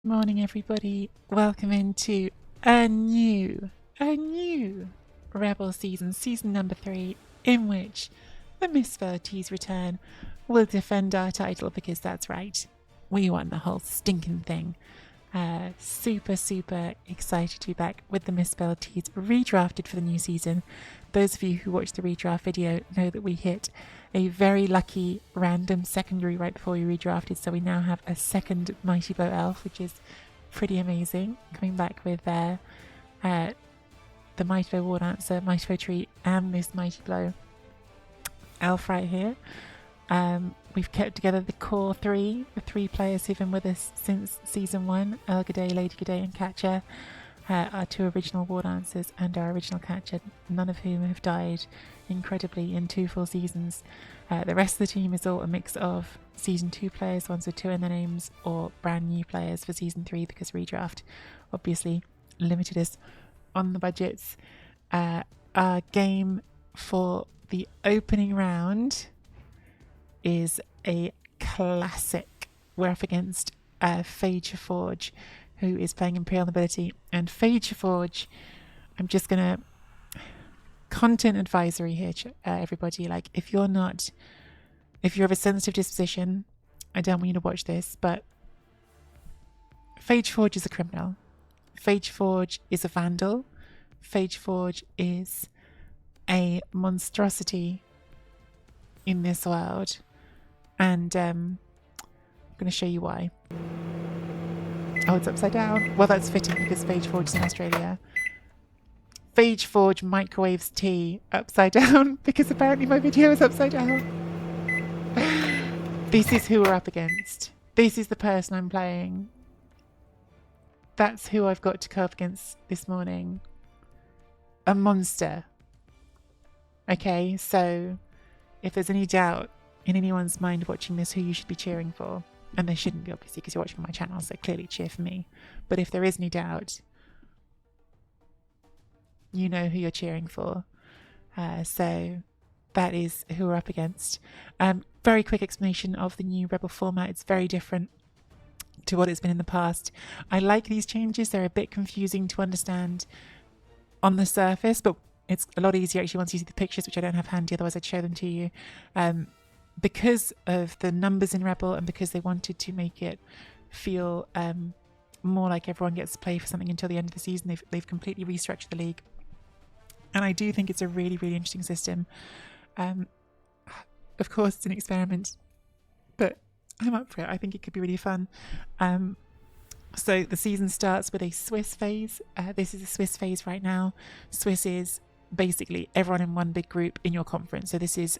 Morning, everybody. Welcome into a new Rebel season number 3, in which the MisspelledTrees return. We'll defend our title because that's right. We won the whole stinking thing. Super excited to be back with the MisspelledTrees redrafted for the new season. Those of you who watched the redraft video know that we hit a very lucky random secondary right before we redrafted, so we now have a second Mighty Blow elf, which is pretty amazing. Coming back with the Mighty Blow War Dancer, Mighty Blow Tree, and this Mighty Blow elf right here. We've kept together the core three, the 3 players who've been with us since season 1, Earl G'day, Lady G'day and Catcher, our 2 original War Dancers and our original Catcher, none of whom have died incredibly in 2 full seasons. The rest of the team is all a mix of season 2 players, ones with 2 in their names, or brand new players for season 3 because redraft obviously limited us on the budgets. Our game for the opening round is a classic. We're up against Phage Forge, who is playing Imperial Nobility. And Phage Forge, I'm just gonna content advisory here, everybody. Like, if you're of a sensitive disposition, I don't want you to watch this, but Phage Forge is a criminal. Phage Forge is a vandal. Phage Forge is a monstrosity in this world. And I'm going to show you why. Oh, it's upside down. Well, that's fitting because Phage Forge is in Australia. Phage Forge microwaves tea upside down because apparently my video is upside down. This is who we're up against. This is the person I'm playing. That's who I've got to go up against this morning. A monster. Okay, so if there's any doubt in anyone's mind watching this who you should be cheering for, and there shouldn't be obviously because you're watching my channel, so clearly cheer for me, but if there is any doubt, you know who you're cheering for. So that is who we're up against. Very quick explanation of the new Rebel format. It's very different to what it's been in the past. I like these changes. They're a bit confusing to understand on the surface, but it's a lot easier actually once you see the pictures, which I don't have handy, otherwise I'd show them to you. Because of the numbers in Rebel and because they wanted to make it feel more like everyone gets to play for something until the end of the season, they've completely restructured the league. And I do think it's a really interesting system. Of course, it's an experiment, but I'm up for it. I think it could be really fun. So the season starts with a Swiss phase. This is a Swiss phase right now. Swiss is basically everyone in one big group in your conference. So this is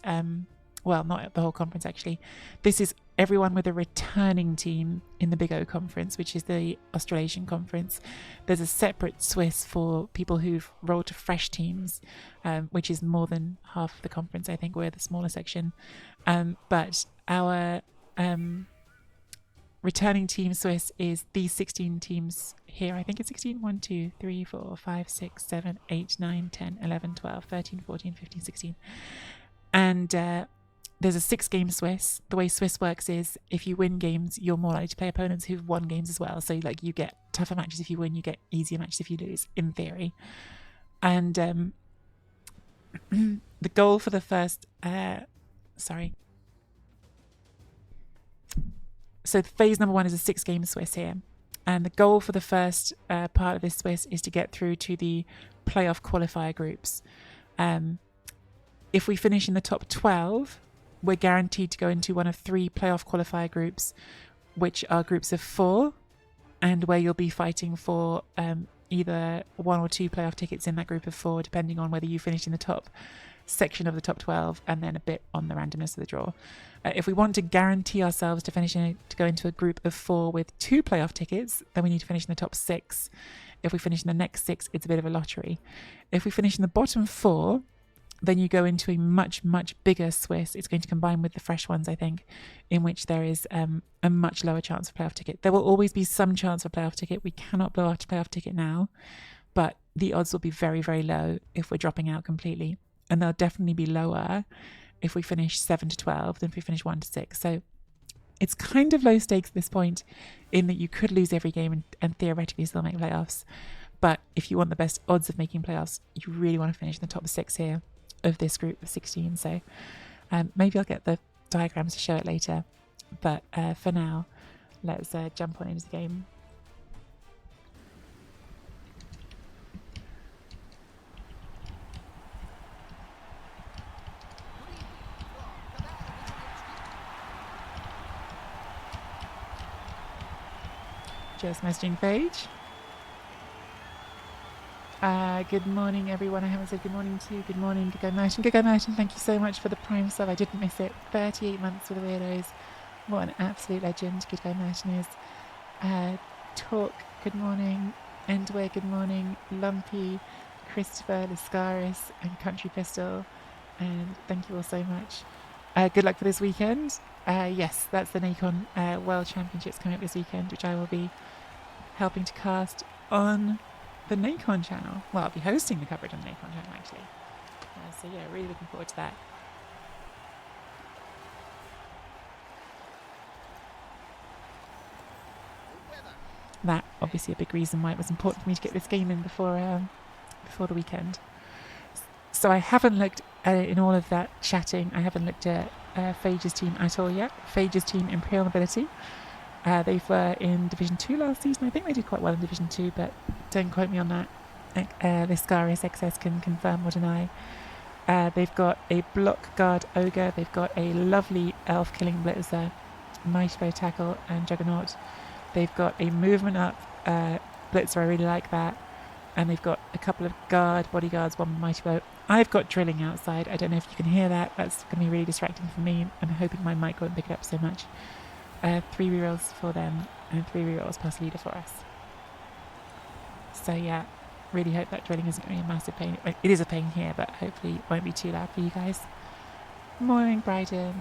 well, not the whole conference actually. This is everyone with a returning team in the Big O conference, which is the Australasian conference. There's a separate Swiss for people who've rolled to fresh teams, which is more than half of the conference. I think we're the smaller section. But our returning team Swiss is these 16 teams here. I think it's 16. 1, 2, 3, 4, 5, 6, 7, 8, 9, 10, 11, 12, 13, 14, 15, 16. And there's a 6-game Swiss. The way Swiss works is if you win games, you're more likely to play opponents who've won games as well. So like you get tougher matches if you win, you get easier matches if you lose, in theory. And the goal for the first So phase number 1 is a 6-game Swiss here. And the goal for the first part of this Swiss is to get through to the playoff qualifier groups. If we finish in the top 12, we're guaranteed to go into one of 3 playoff qualifier groups, which are groups of 4, and where you'll be fighting for either 1 or 2 playoff tickets in that group of 4, depending on whether you finish in the top section of the top 12, and then a bit on the randomness of the draw. If we want to guarantee ourselves to to go into a group of 4 with 2 playoff tickets, then we need to finish in the top 6. If we finish in the next 6, it's a bit of a lottery. If we finish in the bottom 4, then you go into a much bigger Swiss. It's going to combine with the fresh ones, I think, in which there is a much lower chance for playoff ticket. There will always be some chance for playoff ticket. We cannot blow out a playoff ticket now, but the odds will be very low if we're dropping out completely. And they'll definitely be lower if we finish 7 to 12 than if we finish 1 to 6. So It's kind of low stakes at this point in that you could lose every game and theoretically still make playoffs. But if you want the best odds of making playoffs, you really want to finish in the top 6 here of this group of 16. So maybe I'll get the diagrams to show it later. But for now, let's jump on into the game. Just messaging Paige. Good morning, everyone. I haven't said good morning to you. Good morning, Good Guy Merchant. Good Guy Merchant, thank you so much for the Prime sub. I didn't miss it. 38 months with the Weirdos. What an absolute legend Good Guy Merchant is. Talk, good morning. Endway, good morning. Lumpy, Christopher, Lascaris, and Country Pistol. And thank you all so much. Good luck for this weekend. Yes, that's the Nacon World Championships coming up this weekend, which I will be helping to cast on the Nacon channel. Well, I'll be hosting the coverage on the Nacon channel, actually. So yeah, really looking forward to that. That, obviously, a big reason why it was important for me to get this game in before the weekend. So I haven't looked at it in all of that chatting. I haven't looked at Phage's team at all yet. Phage's team, Imperial Nobility. They were in Division 2 last season. I think they did quite well in Division 2, but don't quote me on that. Liscaris XS can confirm or deny. They've got a block guard ogre. They've got a lovely elf killing blitzer, mighty blow tackle, and juggernaut. They've got a movement up blitzer. I really like that. And they've got a couple of bodyguards, one mighty blow. I've got drilling outside. I don't know if you can hear that. That's going to be really distracting for me. I'm hoping my mic won't pick it up so much. 3 rerolls for them and 3 rerolls plus leader for us. So yeah, really hope that drilling isn't going to be a massive pain. It is a pain here, but hopefully it won't be too loud for you guys. Morning, Bryden.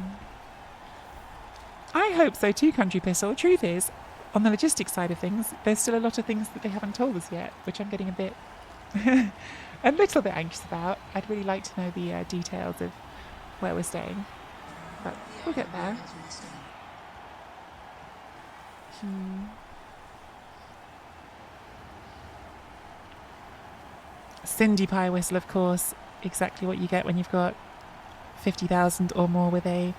I hope so too, Country Pistol. Truth is, on the logistics side of things, there's still a lot of things that they haven't told us yet, which I'm getting a little bit anxious about. I'd really like to know the details of where we're staying, but we'll get there. Cindy Pie Whistle, of course, exactly what you get when you've got 50,000 or more with a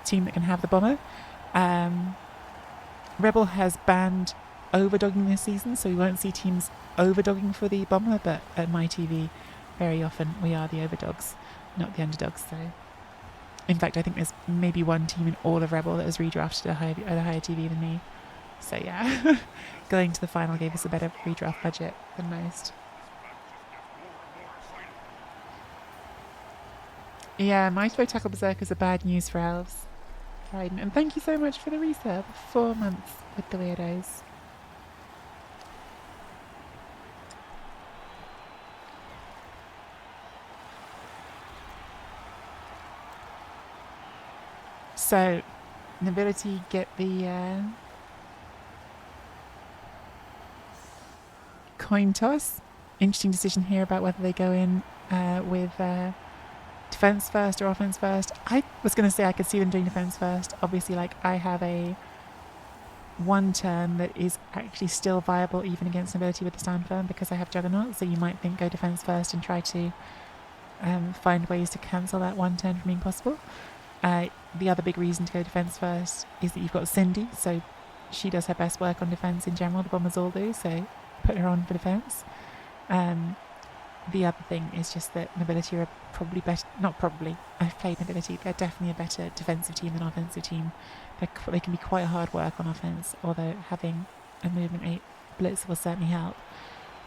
team that can have the bomber. Rebel has banned overdogging this season, so we won't see teams overdogging for the bomber, but at my TV, very often we are the overdogs, not the underdogs. So, in fact, I think there's maybe one team in all of Rebel that has redrafted at a higher TV than me. So yeah, going to the final gave us a better redraft budget than most. Yeah, Mighty Blow Tackle Berserkers are bad news for elves. Dryden. And thank you so much for the resub. 4 months with the Weirdos. So, Nobility get the coin toss. Interesting decision here about whether they go in with defense first or offense first. I was going to say I could see them doing defense first. Obviously, like, I have a 1 turn that is actually still viable even against Nobility with the stand firm because I have Juggernaut, so you might think go defense first and try to find ways to cancel that 1 turn from being possible. The other big reason to go defense first is that you've got Cindy, so she does her best work on defense in general. The bombers all do, so put her on for defense. The other thing is just that Nobility are probably better. Not probably. I've played Nobility. They're definitely a better defensive team than offensive team. They can be quite hard work on offense, although having a movement 8 blitz will certainly help.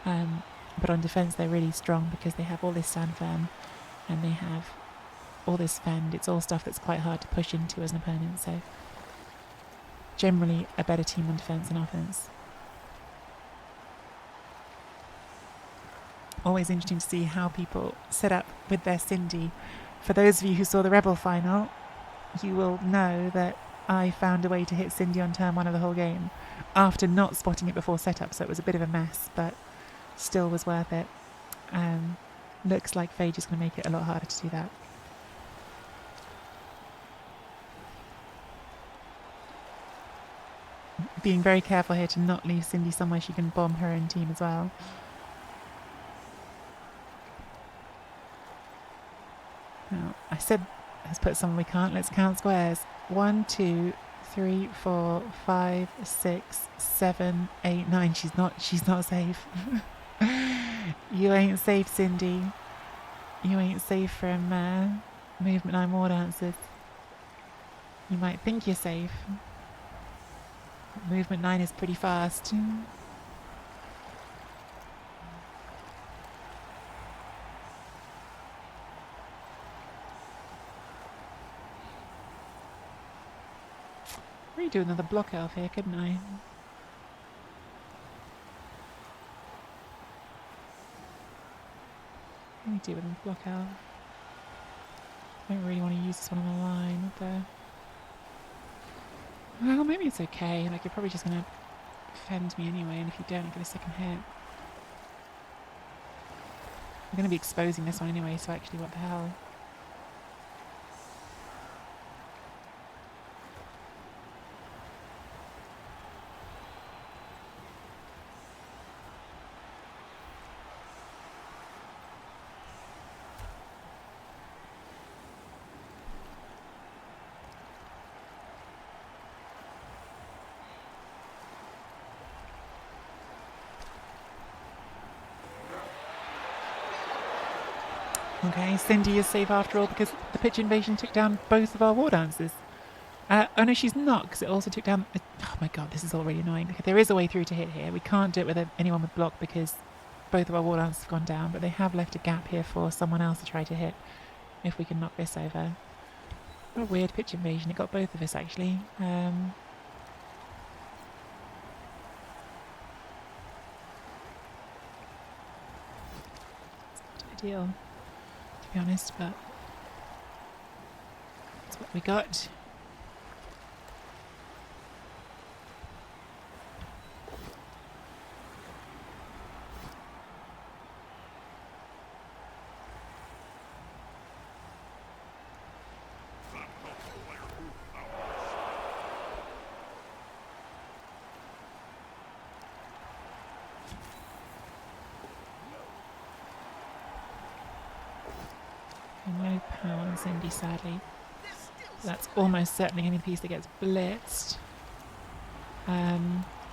But on defense, they're really strong because they have all this stand firm and they have all this fend. It's all stuff that's quite hard to push into as an opponent. So generally, a better team on defense than offense. Always interesting to see how people set up with their Cindy. For those of you who saw the Rebel final, you will know that I found a way to hit Cindy on turn 1 of the whole game after not spotting it before setup, so it was a bit of a mess, but still was worth it. Looks like Phage is going to make it a lot harder to do that. being very careful here to not leave Cindy somewhere she can bomb her own team as well. Now, I said let's put someone we can't. Let's count squares. 1, 2, 3, 4, 5, 6, 7, 8, 9. She's not safe. You ain't safe, Cindy. You ain't safe from Movement 9 war dancers. You might think you're safe. Movement 9 is pretty fast. Really do another block elf here, couldn't I? What do we do with a block elf? I don't really want to use this one on the line, though. Well, maybe it's okay. Like, you're probably just going to defend me anyway, and if you don't, you get a second hit. I'm going to be exposing this one anyway, so actually, what the hell? Okay, Cindy is safe after all because the pitch invasion took down both of our war dancers. Oh no, she's not, because it also took down... Oh my god, this is all really annoying. Okay, there is a way through to hit here. We can't do it with anyone with block because both of our war dancers have gone down, but they have left a gap here for someone else to try to hit if we can knock this over. What a weird pitch invasion. It got both of us, actually. It's not ideal, to be honest, but that's what we got. No power on Cindy, sadly. That's almost certainly going to be the piece that gets blitzed.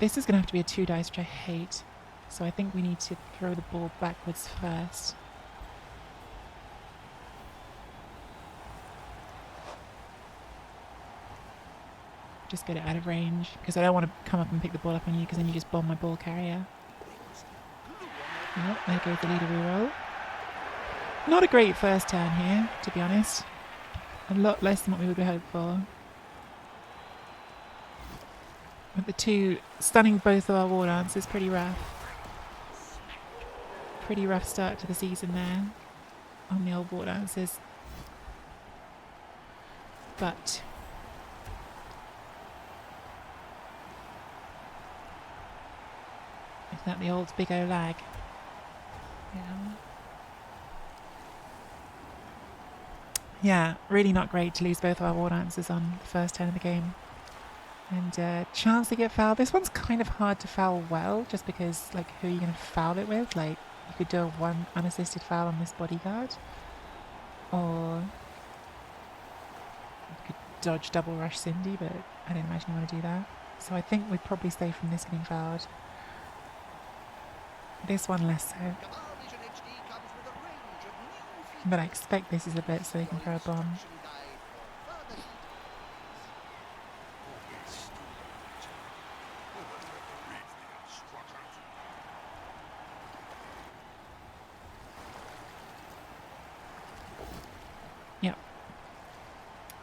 This is going to have to be a 2 dice, which I hate. So I think we need to throw the ball backwards first. Just get it out of range, because I don't want to come up and pick the ball up on you, because then you just bomb my ball carrier. Oh, there goes the leader reroll. Not a great first turn here, to be honest. A lot less than what we would have hoped for. But the 2 stunning both of our war dancers, pretty rough. Pretty rough start to the season there on the old war dancers. But is that the old big O lag? Yeah. Yeah, really not great to lose both of our war dancers on the first turn of the game. And chance to get fouled. This one's kind of hard to foul well, just because, like, who are you going to foul it with? Like, you could do a 1 unassisted foul on this bodyguard. Or you could dodge double rush Cindy, but I don't imagine you want to do that. So I think we'd probably stay from this getting fouled. This one less so. But I expect this is a bit so they can throw a bomb. Yep.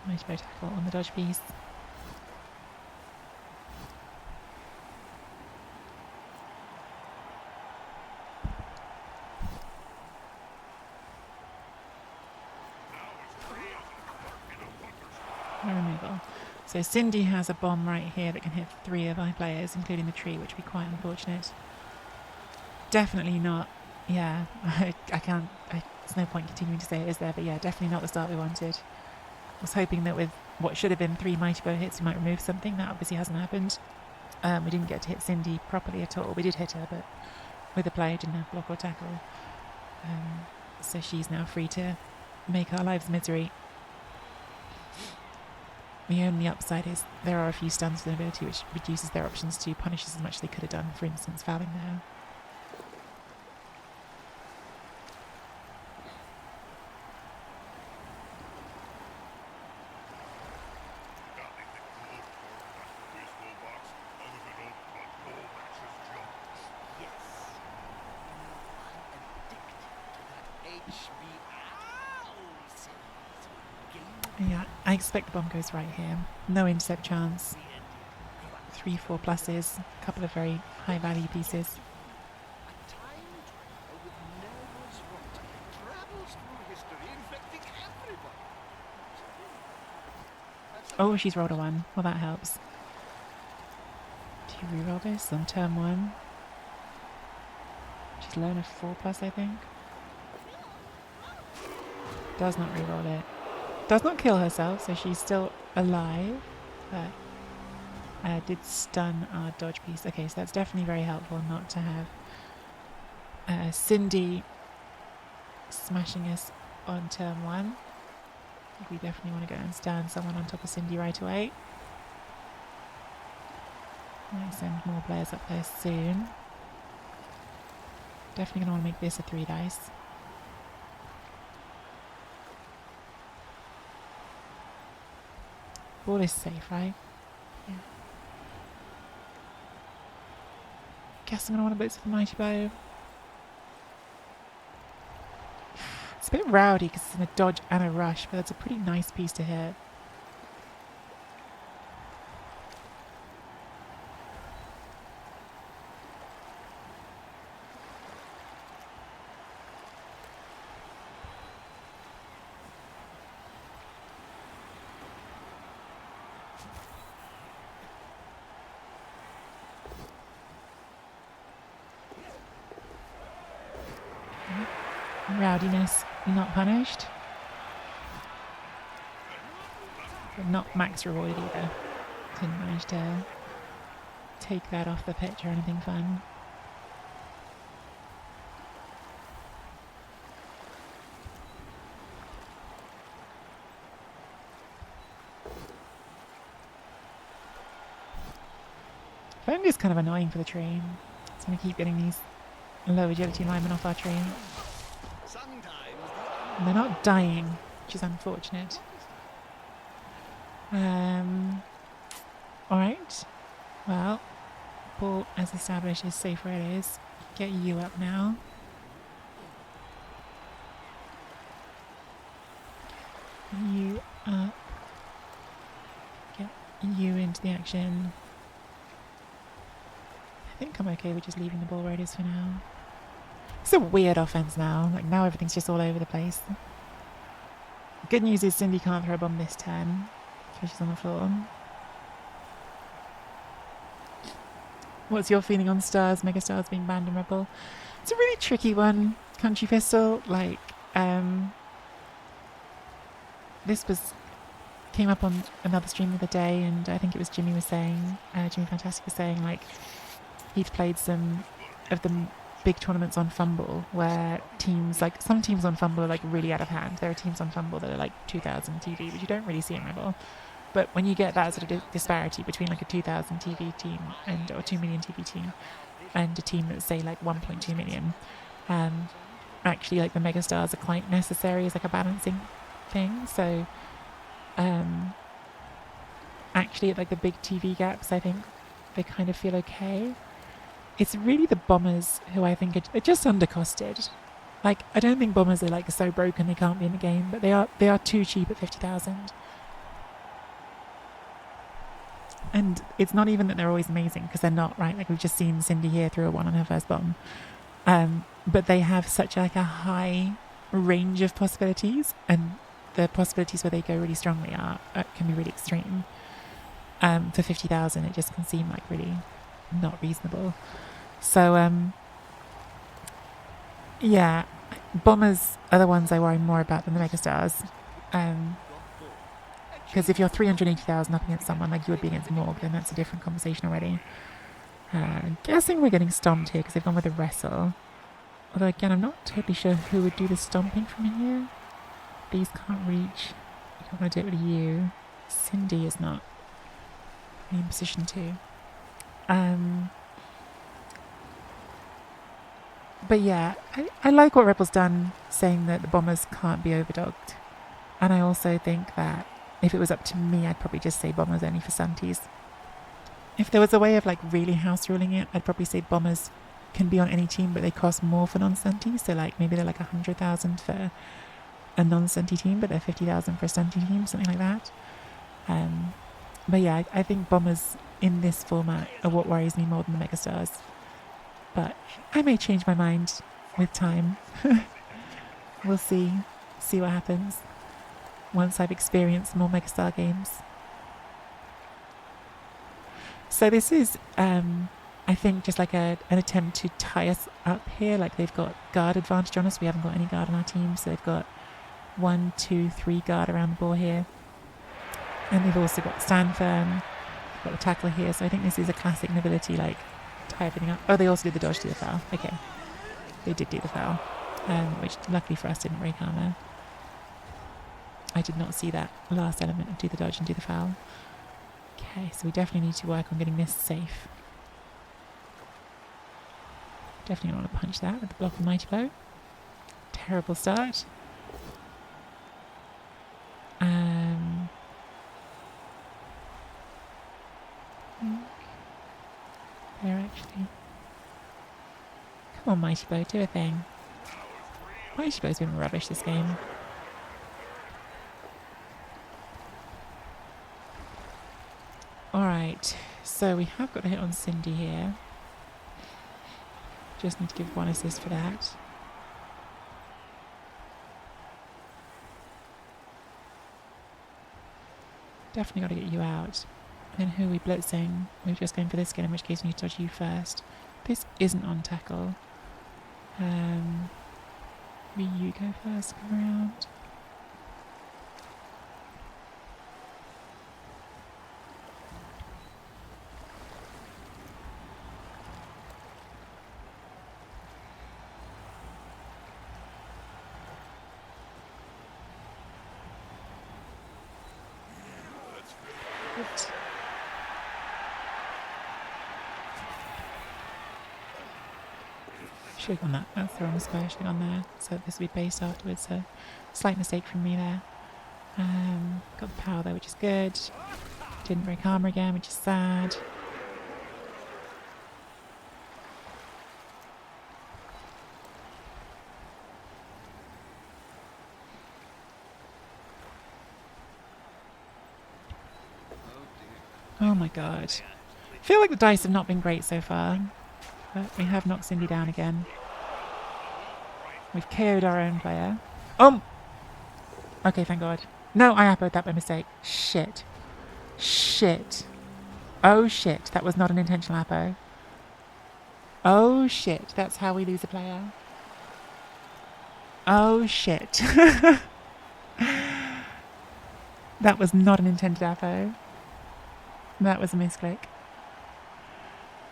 Nice bow tackle on the dodge piece. Removal. So Cindy has a bomb right here that can hit 3 of my players, including the tree, which would be quite unfortunate. Definitely not. Yeah, I can't. There's no point continuing to say it is there, but yeah, definitely not the start we wanted. I was hoping that with what should have been 3 mighty bow hits, we might remove something. That obviously hasn't happened. We didn't get to hit Cindy properly at all. We did hit her, but with a play, didn't have block or tackle. So she's now free to make our lives misery. The only upside is there are a few stuns with an ability which reduces their options to punish us as much as they could have done, for instance, fouling there. Yeah, I expect the bomb goes right here. No intercept chance. 3-4 pluses. A couple of very high value pieces. Oh, she's rolled a 1. Well, that helps. Do you reroll this on turn 1? She's low a 4+, I think. Does not reroll it. Does not kill herself, so she's still alive, but did stun our dodge piece. Okay, so that's definitely very helpful not to have Cindy smashing us on turn 1. I think we definitely want to go and stand someone on top of Cindy right away. Might send more players up there soon. Definitely going to want to make this a 3 dice. Ball is safe, right? Yeah. Guess I'm going to want to blitz with the Mighty Bow. It's a bit rowdy because it's in a dodge and a rush, but that's a pretty nice piece to hit. Rowdiness not punished, but not max rewarded either. Didn't manage to take that off the pitch or anything fun. Phone is kind of annoying for the train. It's going to keep getting these low agility linemen off our train. And they're not dying, which is unfortunate. Alright. Well, ball as established is safe where it is. Get you up now. You up. Get you into the action. I think I'm okay with just leaving the ball where it is for now. It's a weird offense now. Like, now everything's just all over the place. Good news is Cindy can't throw a bomb this turn, so she's on the floor. What's your feeling on stars, mega stars being banned in Rebel? It's a really tricky one, Country Pistol. Like, this came up on another stream the other day, and I think it was Jimmy was saying, Jimmy Fantastic was saying, like, he'd played some of the big tournaments on Fumble where teams, like, some teams on Fumble are like really out of hand. There are teams on Fumble that are like 2,000 TV, which you don't really see in Rebel. But when you get that sort of disparity between like a 2,000 TV team or 2 million TV team and a team that's say like 1.2 million, actually like the megastars are quite necessary as like a balancing thing. So actually at like the big TV gaps, I think they kind of feel okay. It's really the bombers who I think are just undercosted. Like, I don't think bombers are like so broken they can't be in the game, but they are too cheap at 50,000. And it's not even that they're always amazing, because they're not, right? Like, we've just seen Cindy here throw a 1 on her first bomb. But they have such like a high range of possibilities, and the possibilities where they go really strongly can be really extreme. For 50,000, it just can seem like really not reasonable. So yeah, bombers are the ones I worry more about than the megastars, because if you're 380,000 up against someone like you would be against Morg, then that's a different conversation already. Guessing we're getting stomped here because they've gone with a wrestle. Although again, I'm not totally sure who would do the stomping from here. These can't reach. I don't want to do it with you. Cindy is not in position to. But yeah, I like what Rebel's done, saying that the Bombers can't be overdogged. And I also think that if it was up to me, I'd probably just say Bombers only for Santies. If there was a way of like really house ruling it, I'd probably say Bombers can be on any team, but they cost more for non-Santies. So like maybe they're like 100,000 for a non-Santie team, but they're 50,000 for a Santie team, something like that. But yeah, I think Bombers in this format are what worries me more than the Megastars. But I may change my mind with time. We'll see what happens once I've experienced more Megastar games. So this is, I think, just like an attempt to tie us up here. Like they've got guard advantage on us. We haven't got any guard on our team, so they've got 1, 2, 3 guard around the ball here. And they've also got stand firm, got the tackle here. So I think this is a classic nobility, like tie everything up. Oh, they also did the dodge to the foul. Okay, they did do the foul, which luckily for us didn't break armor. I did not see that last element of do the dodge and do the foul. Okay, so we definitely need to work on getting this safe. Definitely don't want to punch that with the block of Mighty Blow. Terrible start. There actually. Come on, Mighty Blow, do a thing. Mighty Blow's been rubbish this game. Alright, so we have got a hit on Cindy here. Just need to give 1 assist for that. Definitely got to get you out. And then who are we blitzing? We're just going for this again, in which case we need to dodge you first. This isn't on tackle. Maybe you go first, come around. Should have gone that. That's the wrong square. Should have gone there. So this will be based afterwards. So slight mistake from me there. Got the power there, which is good. Didn't break armor again, which is sad. Oh my god. I feel like the dice have not been great so far. But we have knocked Cindy down again. We've KO'd our own player. Okay, thank god. No, I appoed that by mistake. Shit. Shit. Oh shit, that was not an intentional appo. Oh shit, that's how we lose a player. Oh shit. That was not an intended appo. That was a misclick.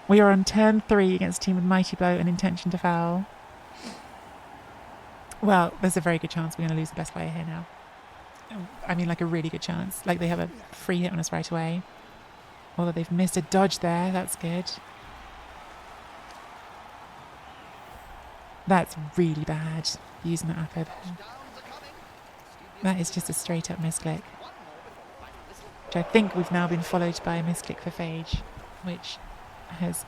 We are on turn 3 against a team with Mighty Blow and intention to foul. Well, there's a very good chance we're going to lose the best player here now. I mean, like a really good chance. Like they have a free hit on us right away. Although they've missed a dodge there, that's good. That's really bad, using that appo there. That is just a straight up misclick. Which I think we've now been followed by a misclick for Phage, which has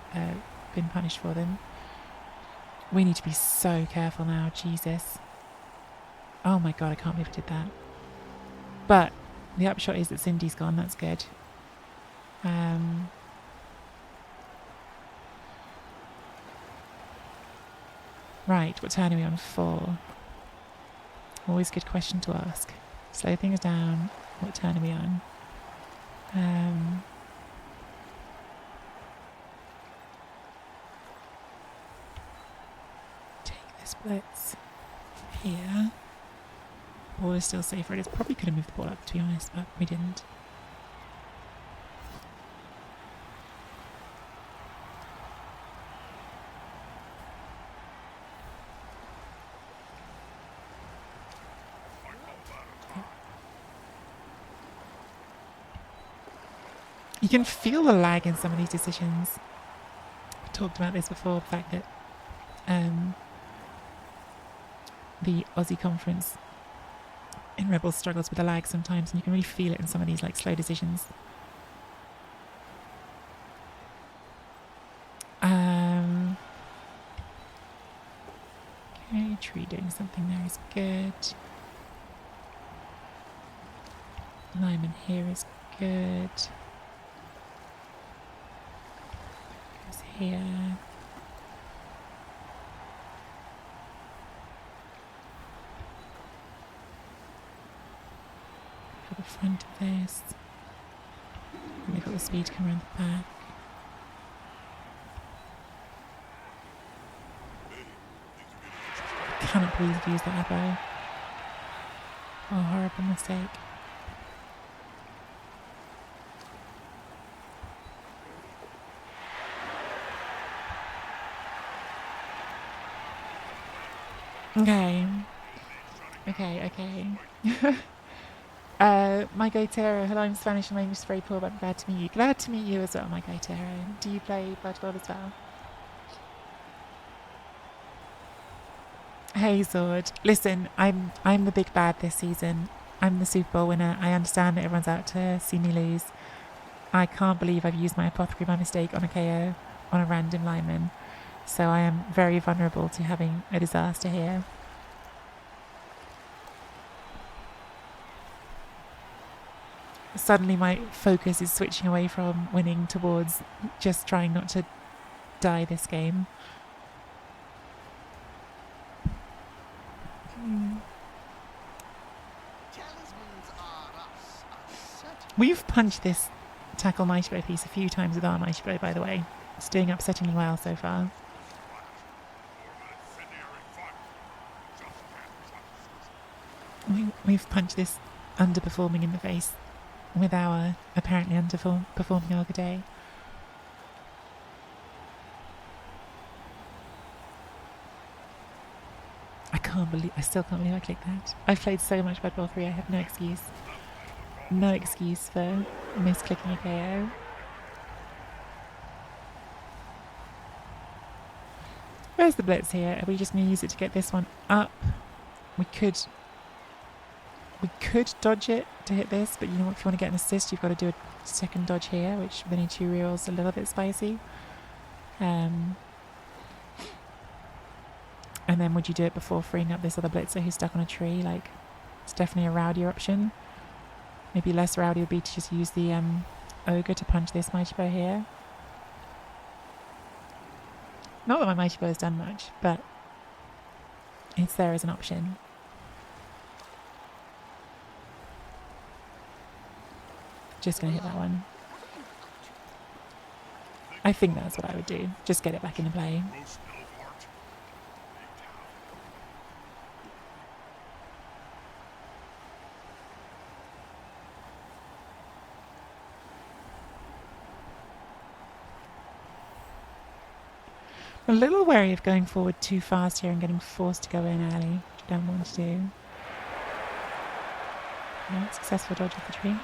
been punished for them. We need to be so careful now, Jesus. Oh my god, I can't believe I did that. But the upshot is that Cindy's gone, that's good. Right, what turn are we on? 4. Always a good question to ask. Slow things down. What turn are we on? Take this blitz here. Ball is still safer. It probably could have moved the ball up, to be honest, but we didn't. You can feel the lag in some of these decisions. I've talked about this before, the fact that the Aussie conference in Rebels struggles with the lag sometimes, and you can really feel it in some of these like slow decisions. Okay, tree doing something there is good. Lineman here is good. Goes here. For the front of this. And they've got the speed to come around the back. I cannot believe I've used that elbow. Oh, horrible mistake. Okay. Mike Otero, hello, I'm Spanish and my English is very poor, but I'm glad to meet you. Glad to meet you as well, Mike Otero. Do you play Blood Bowl as well? Hey, Zord. Listen, I'm the big bad this season. I'm the Super Bowl winner. I understand that everyone's out to see me lose. I can't believe I've used my apothecary by mistake on a KO on a random lineman. So I am very vulnerable to having a disaster here. Suddenly my focus is switching away from winning towards just trying not to die this game. We've punched this tackle Mighty Blow piece a few times with our Mighty Blow, by the way. It's doing upsettingly well so far. We've punched this underperforming in the face with our apparently underperforming Algaday. I still can't believe I clicked that. I've played so much Blood Bowl 3, I have no excuse. No excuse for misclicking a KO. Where's the blitz here? Are we just going to use it to get this one up? We could dodge it to hit this, but you know what? If you want to get an assist, you've got to do a second dodge here, which with any 2 rerolls a little bit spicy. And then would you do it before freeing up this other blitzer who's stuck on a tree? Like, it's definitely a rowdier option. Maybe less rowdy would be to just use the ogre to punch this Mighty Blow here. Not that my Mighty Blow has done much, but it's there as an option. Just going to hit that one. I think that's what I would do. Just get it back into play. I'm a little wary of going forward too fast here and getting forced to go in early, which I don't want to do. Yeah, successful dodge of the tree.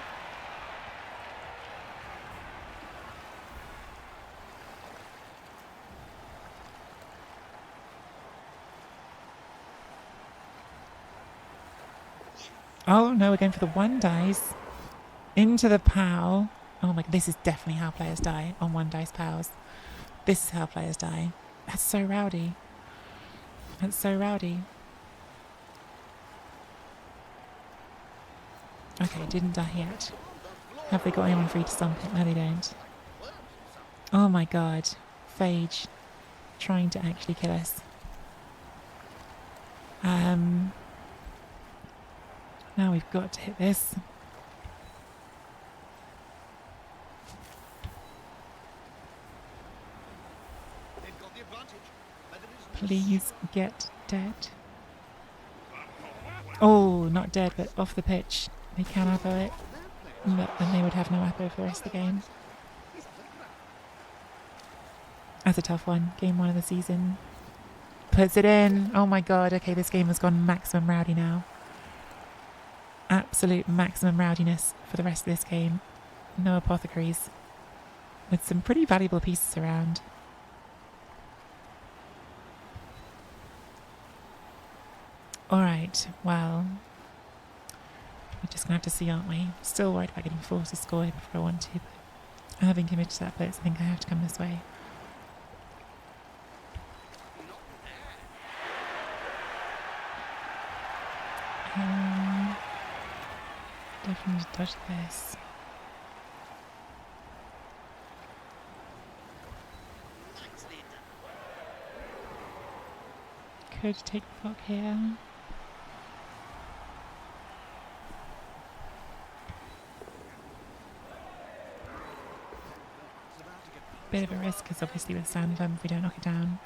Oh no, we're going for the 1 dice. Into the POW. Oh my god, this is definitely how players die on 1 dice POWs. This is how players die. That's so rowdy. That's so rowdy. Okay, didn't die yet. Have they got anyone free to stomp it? No, they don't. Oh my god. Phage. Trying to actually kill us. Now we've got to hit this. Please get dead. Oh, not dead, but off the pitch. They can appo it, but then they would have no appo for the rest of the game. That's a tough one. Game 1 of the season. Puts it in. Oh my god. Okay, this game has gone maximum rowdy now. Absolute maximum rowdiness for the rest of this game. No apothecaries. with some pretty valuable pieces around. Alright, well, we're just going to have to see, aren't we? Still worried about getting forced to score here before I want to, but having committed to that blitz, I think I have to come this way. Definitely dodge this. Could take the block here. Bit of a risk because obviously with sand if we don't knock it down.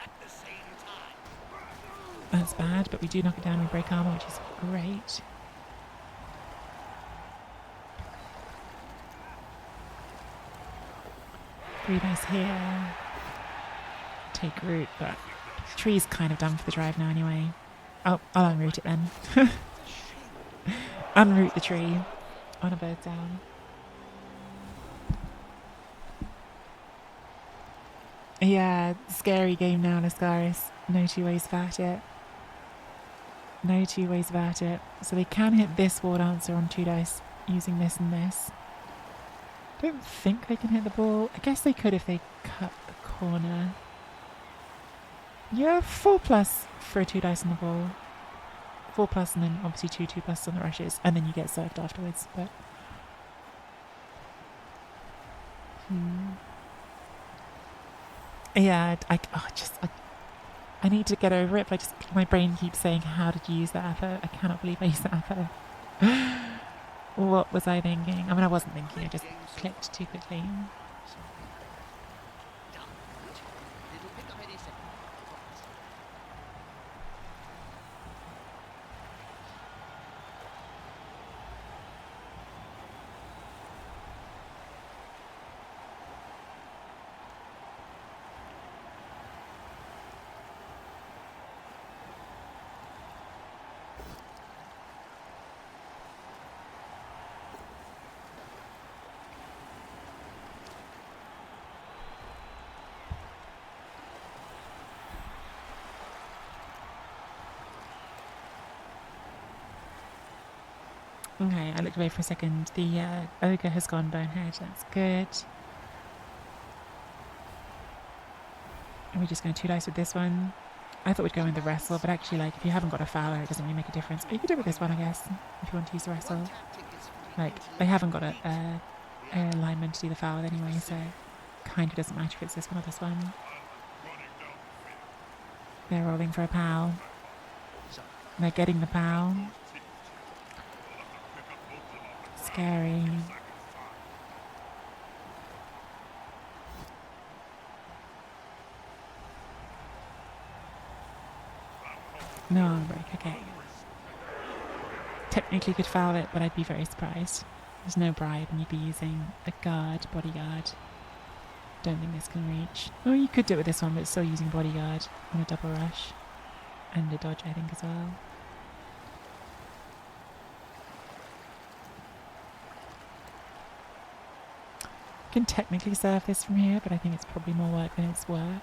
That's bad, but we do knock it down, we break armor, which is great. Three base here. Take root, but tree's kind of done for the drive now anyway. Oh, I'll unroot it then. Unroot the tree. On a bird down. Yeah, scary game now, Lascaris. No two ways about it. No two ways about it. So they can hit this ward answer on 2 dice using this and this. Don't think they can hit the ball. I guess they could if they cut the corner. Yeah, 4+ for a 2 dice on the ball. 4+ and then obviously 2+ on the rushes, and then you get served afterwards. But yeah, I need to get over it, but my brain keeps saying, how did you use that effort? I cannot believe I used that effort. What was I thinking? I mean, I wasn't thinking, I just clicked too quickly. Okay, I looked away for a second. The ogre has gone bonehead. That's good. Are we just going to 2 dice with this one? I thought we'd go in the wrestle, but actually, like, if you haven't got a fowler, it doesn't really make a difference. But you could do it with this one, I guess, if you want to use the wrestle. Like, they haven't got a lineman to do the fowler anyway, so kind of doesn't matter if it's this one or this one. They're rolling for a pow. They're getting the pow. Scary. No, break, okay. Technically could foul it, but I'd be very surprised. There's no bribe and you'd be using a bodyguard. Don't think this can reach. Oh, you could do it with this one, but it's still using bodyguard on a double rush. And a dodge, I think, as well. Can technically serve this from here, but I think it's probably more work than it's worth.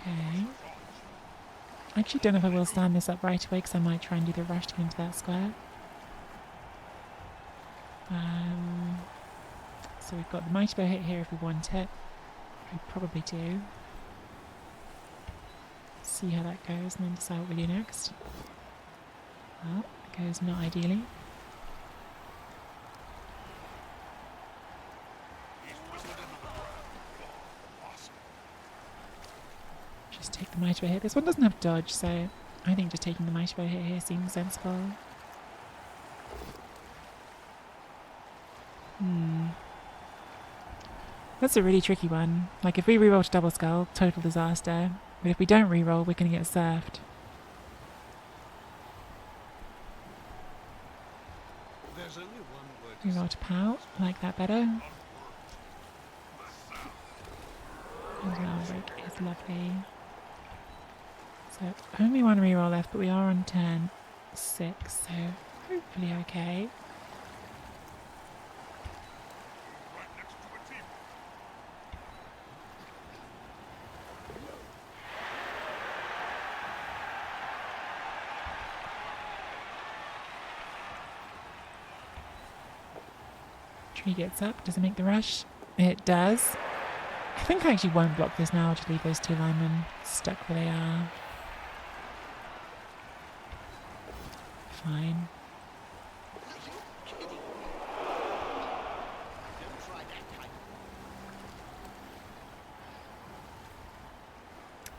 Okay. I actually don't know if I will stand this up right away because I might try and do the rush to get into that square. So we've got the mighty bow hit here if we want it. We probably do. See how that goes and then decide what we do next. Well, it goes not ideally. Just take the mighty bow hit. This one doesn't have dodge, so I think just taking the mighty bow hit here seems sensible. That's a really tricky one. Like, if we reroll to double skull, total disaster. But if we don't reroll, we're going to get surfed. Reroll to pout. I like that better. And an arm break is lovely. So only one reroll left, but we are on turn 6, so hopefully okay. Tree gets up, does it make the rush? It does. I think I actually won't block this now, I'll just leave those two linemen stuck where they are. Fine.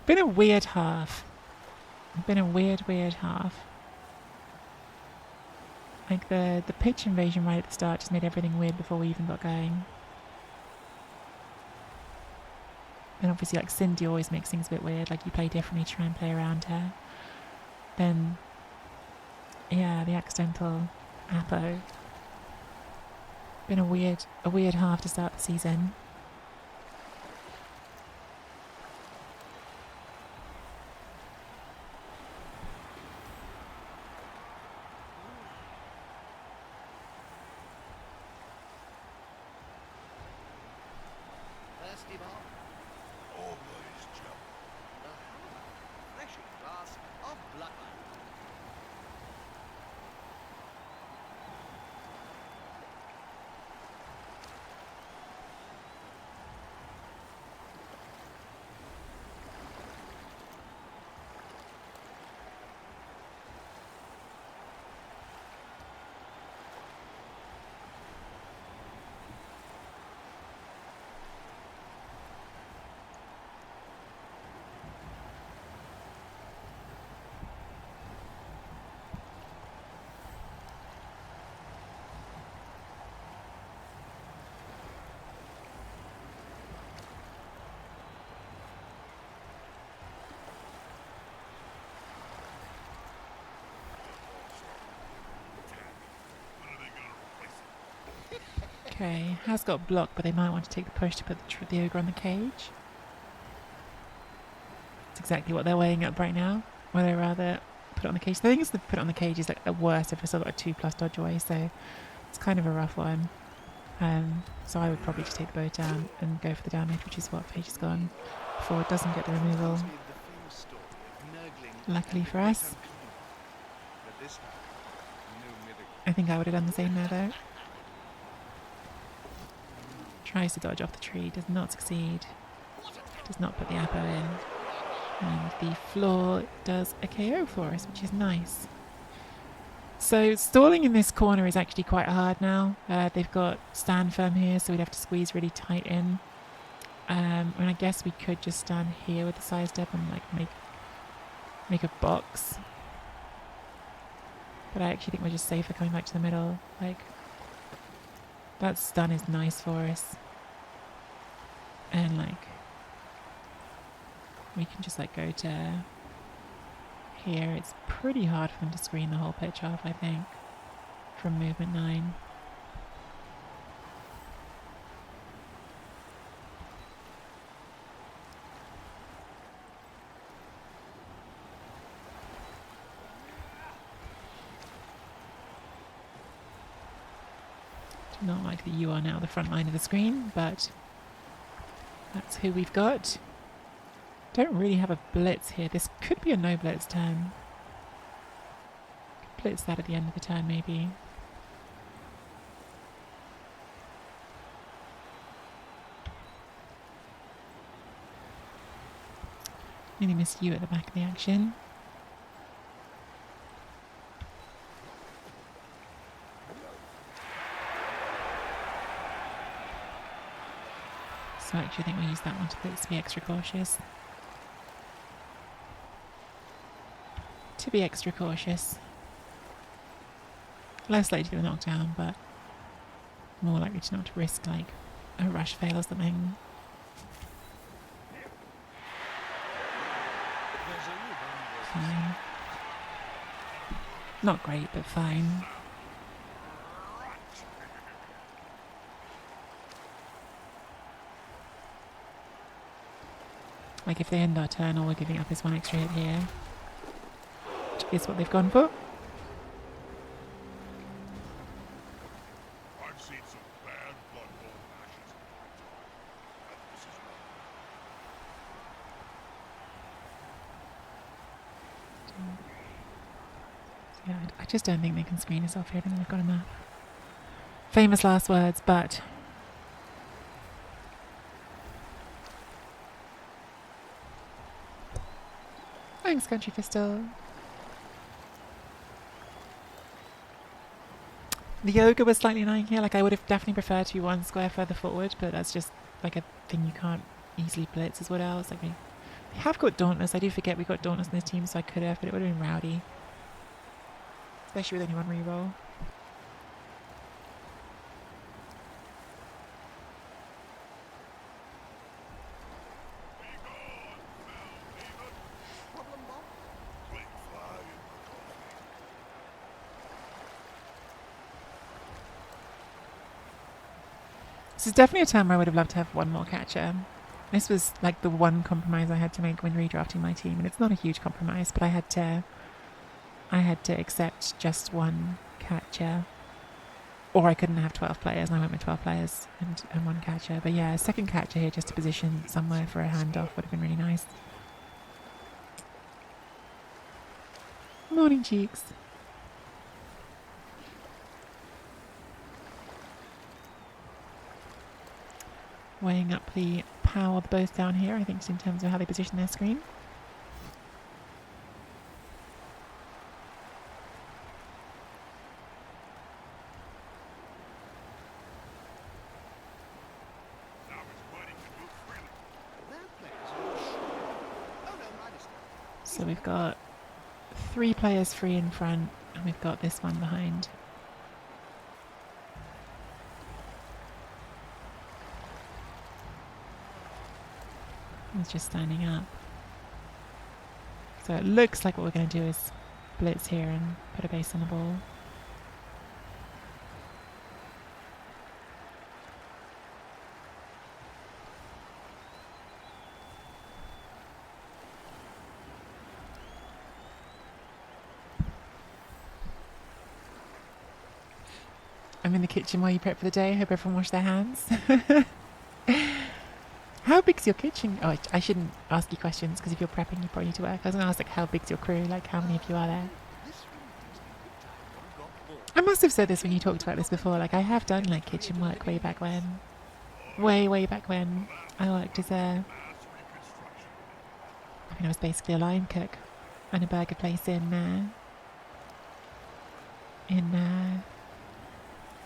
Been a weird half. Been a weird half. Like the pitch invasion right at the start just made everything weird before we even got going. And obviously like Cindy always makes things a bit weird, like you play differently to try and play around her. Then, yeah, the accidental Apo. Been a weird half to start the season. Okay, has got blocked, but they might want to take the push to put the ogre on the cage. That's exactly what they're weighing up right now. Would they rather put it on the cage? The thing is, to put it on the cage is like the worst if it's still got a 2+ dodge away, so it's kind of a rough one. So I would probably just take the bow down and go for the damage, which is what Phage has gone for. It doesn't get the removal. Luckily for us. I think I would have done the same there though. Tries to dodge off the tree, does not succeed. Does not put the Apo in. And the floor does a KO for us, which is nice. So stalling in this corner is actually quite hard now. They've got stand firm here, so we'd have to squeeze really tight in. And I guess we could just stand here with the side step and like make a box. But I actually think we're just safer coming back to the middle. Like, that stun is nice for us. And like, we can just like go to here. It's pretty hard for them to screen the whole pitch off, I think, from movement 9. Do not like that you are now the front line of the screen, but that's who we've got. Don't really have a blitz here. This could be a no blitz turn. Could blitz that at the end of the turn, maybe. Nearly missed you at the back of the action. So I actually think we'll use that one to blitz to be extra cautious. Less likely to get a knockdown, but more likely to not to risk like a rush fail or something. Fine. Not great, but fine. Like if they end our turn, all we're giving up is one extra hit here. Which is what they've gone for. I've seen some bad Blood Bowl matches. And this is Yeah, I just don't think they can screen us off here. I don't think they've got enough. Famous last words, but... Thanks, Country Fistel. The ogre was slightly annoying here. Like, I would have definitely preferred to be one square further forward, but that's just like a thing you can't easily blitz as what else. Like, we have got Dauntless. I do forget we got Dauntless in this team, so I could have, but it would have been rowdy. Especially with only one reroll. This is definitely a turn where I would have loved to have one more catcher. This was like the one compromise I had to make when redrafting my team, and it's not a huge compromise, but I had to accept just one catcher, or I couldn't have 12 players, and I went with 12 players and one catcher. But yeah, a second catcher here just to position somewhere for a handoff would have been really nice. Morning, Cheeks. Weighing up the power of both down here, I think, in terms of how they position their screen. So we've got 3 players free in front, and we've got this one behind. He's just standing up. So it looks like what we're going to do is blitz here and put a base on the ball. I'm in the kitchen while you prep for the day. Hope everyone washed their hands. How big's your kitchen? Oh, I shouldn't ask you questions because if you're prepping, you probably need to work. I was going to ask, like, how big's your crew? Like, how many of you are there? I must have said this when you talked about this before. Like, I have done, like, kitchen work way back when. Way back when I worked as a... I mean, I was basically a line cook and a burger place in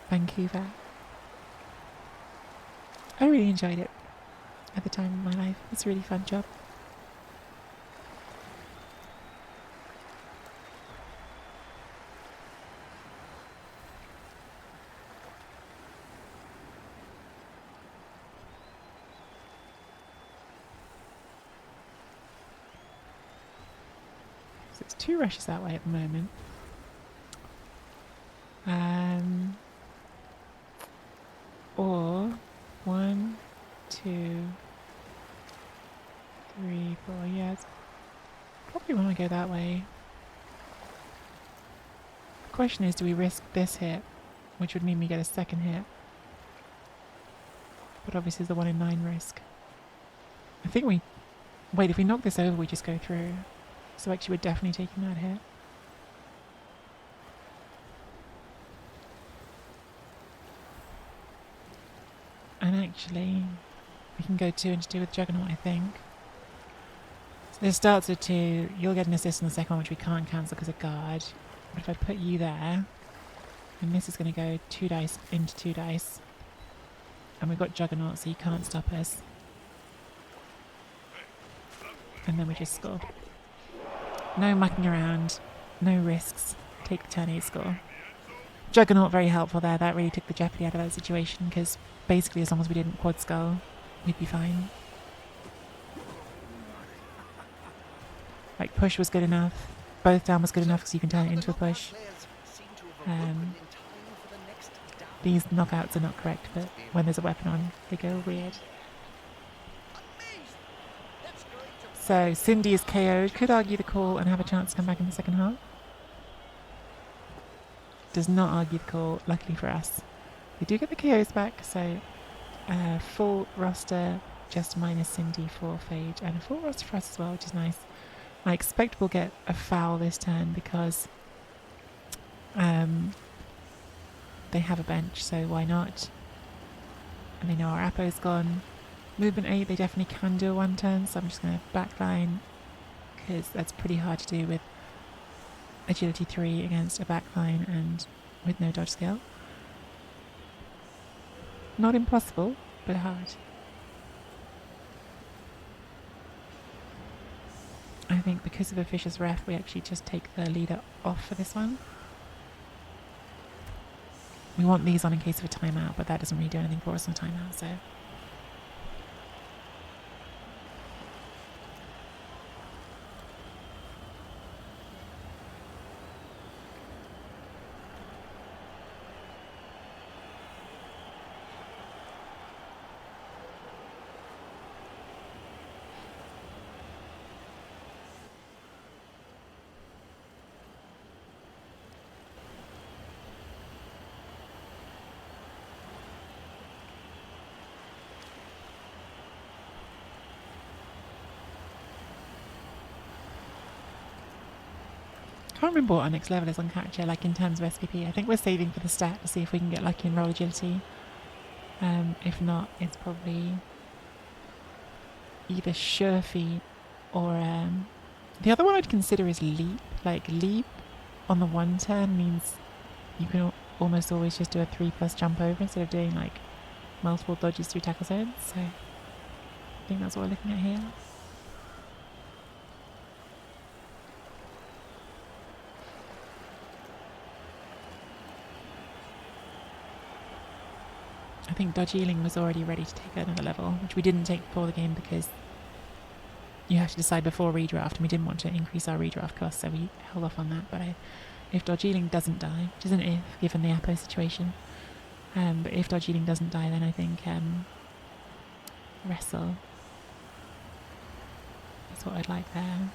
Vancouver. I really enjoyed it at the time of my life. It's a really fun job. So it's 2 rushes that way at the moment. Or 1, 2, 3, 4. Yeah, it's probably want to go that way. The question is, do we risk this hit, which would mean we get a second hit? But obviously the 1 in 9 risk. I think we... Wait, if we knock this over, we just go through. So actually we're definitely taking that hit. And actually, we can go 2 into 2 with Juggernaut, I think. So this starts with 2. You'll get an assist on the second one, which we can't cancel because of guard. But if I put you there, and this is going to go 2 dice into 2 dice. And we've got Juggernaut, so you can't stop us. And then we just score. No mucking around, no risks. Take the turn 8 score. Juggernaut very helpful there. That really took the jeopardy out of that situation because basically as long as we didn't quad skull, we'd be fine. Like push was good enough. Both down was good enough because you can turn it into a push. These knockouts are not correct, but when there's a weapon on, they go weird. So Cindy is KO'd. Could argue the call and have a chance to come back in the second half. Does not argue the call, luckily for us. We do get the KOs back, so full roster, just minus Cindy for Phage, and a full roster for us as well, which is nice. I expect we'll get a foul this turn because they have a bench, so why not? And they know our Apo's gone. Movement 8, they definitely can do a 1 turn, so I'm just going to backline because that's pretty hard to do with agility 3 against a backline and with no dodge skill. Not impossible, but hard. I think because of a vicious ref, we actually just take the leader off for this one. We want these on in case of a timeout, but that doesn't really do anything for us on a timeout, so... I can't remember what our next level is on catcher, like in terms of SPP. I think we're saving for the stat to see if we can get lucky and roll agility. If not, it's probably either Surefy or the other one I'd consider is Leap. Like Leap on the 1 turn means you can almost always just do a 3+ jump over instead of doing like multiple dodges through tackle zones. So I think that's what we're looking at here. I think Dodgeeling was already ready to take another level, which we didn't take before the game because you have to decide before redraft, and we didn't want to increase our redraft costs, so we held off on that. But if Dodgeeling doesn't die, which is an if, given the Apo situation, but if Dodgeeling doesn't die, then I think Wrestle is what I'd like there.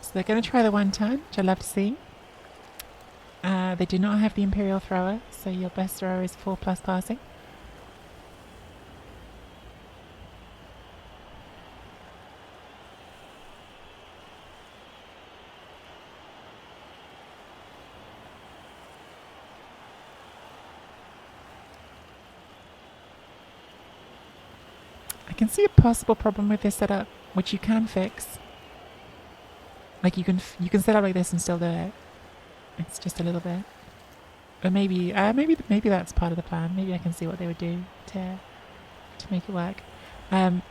So they're going to try the 1 turn, which I love to see. They do not have the Imperial Thrower, so your best thrower is 4+ passing. I can see a possible problem with this setup, which you can fix. Like you can set up like this and still do it. It's just a little bit. Or maybe that's part of the plan. Maybe I can see what they would do to make it work.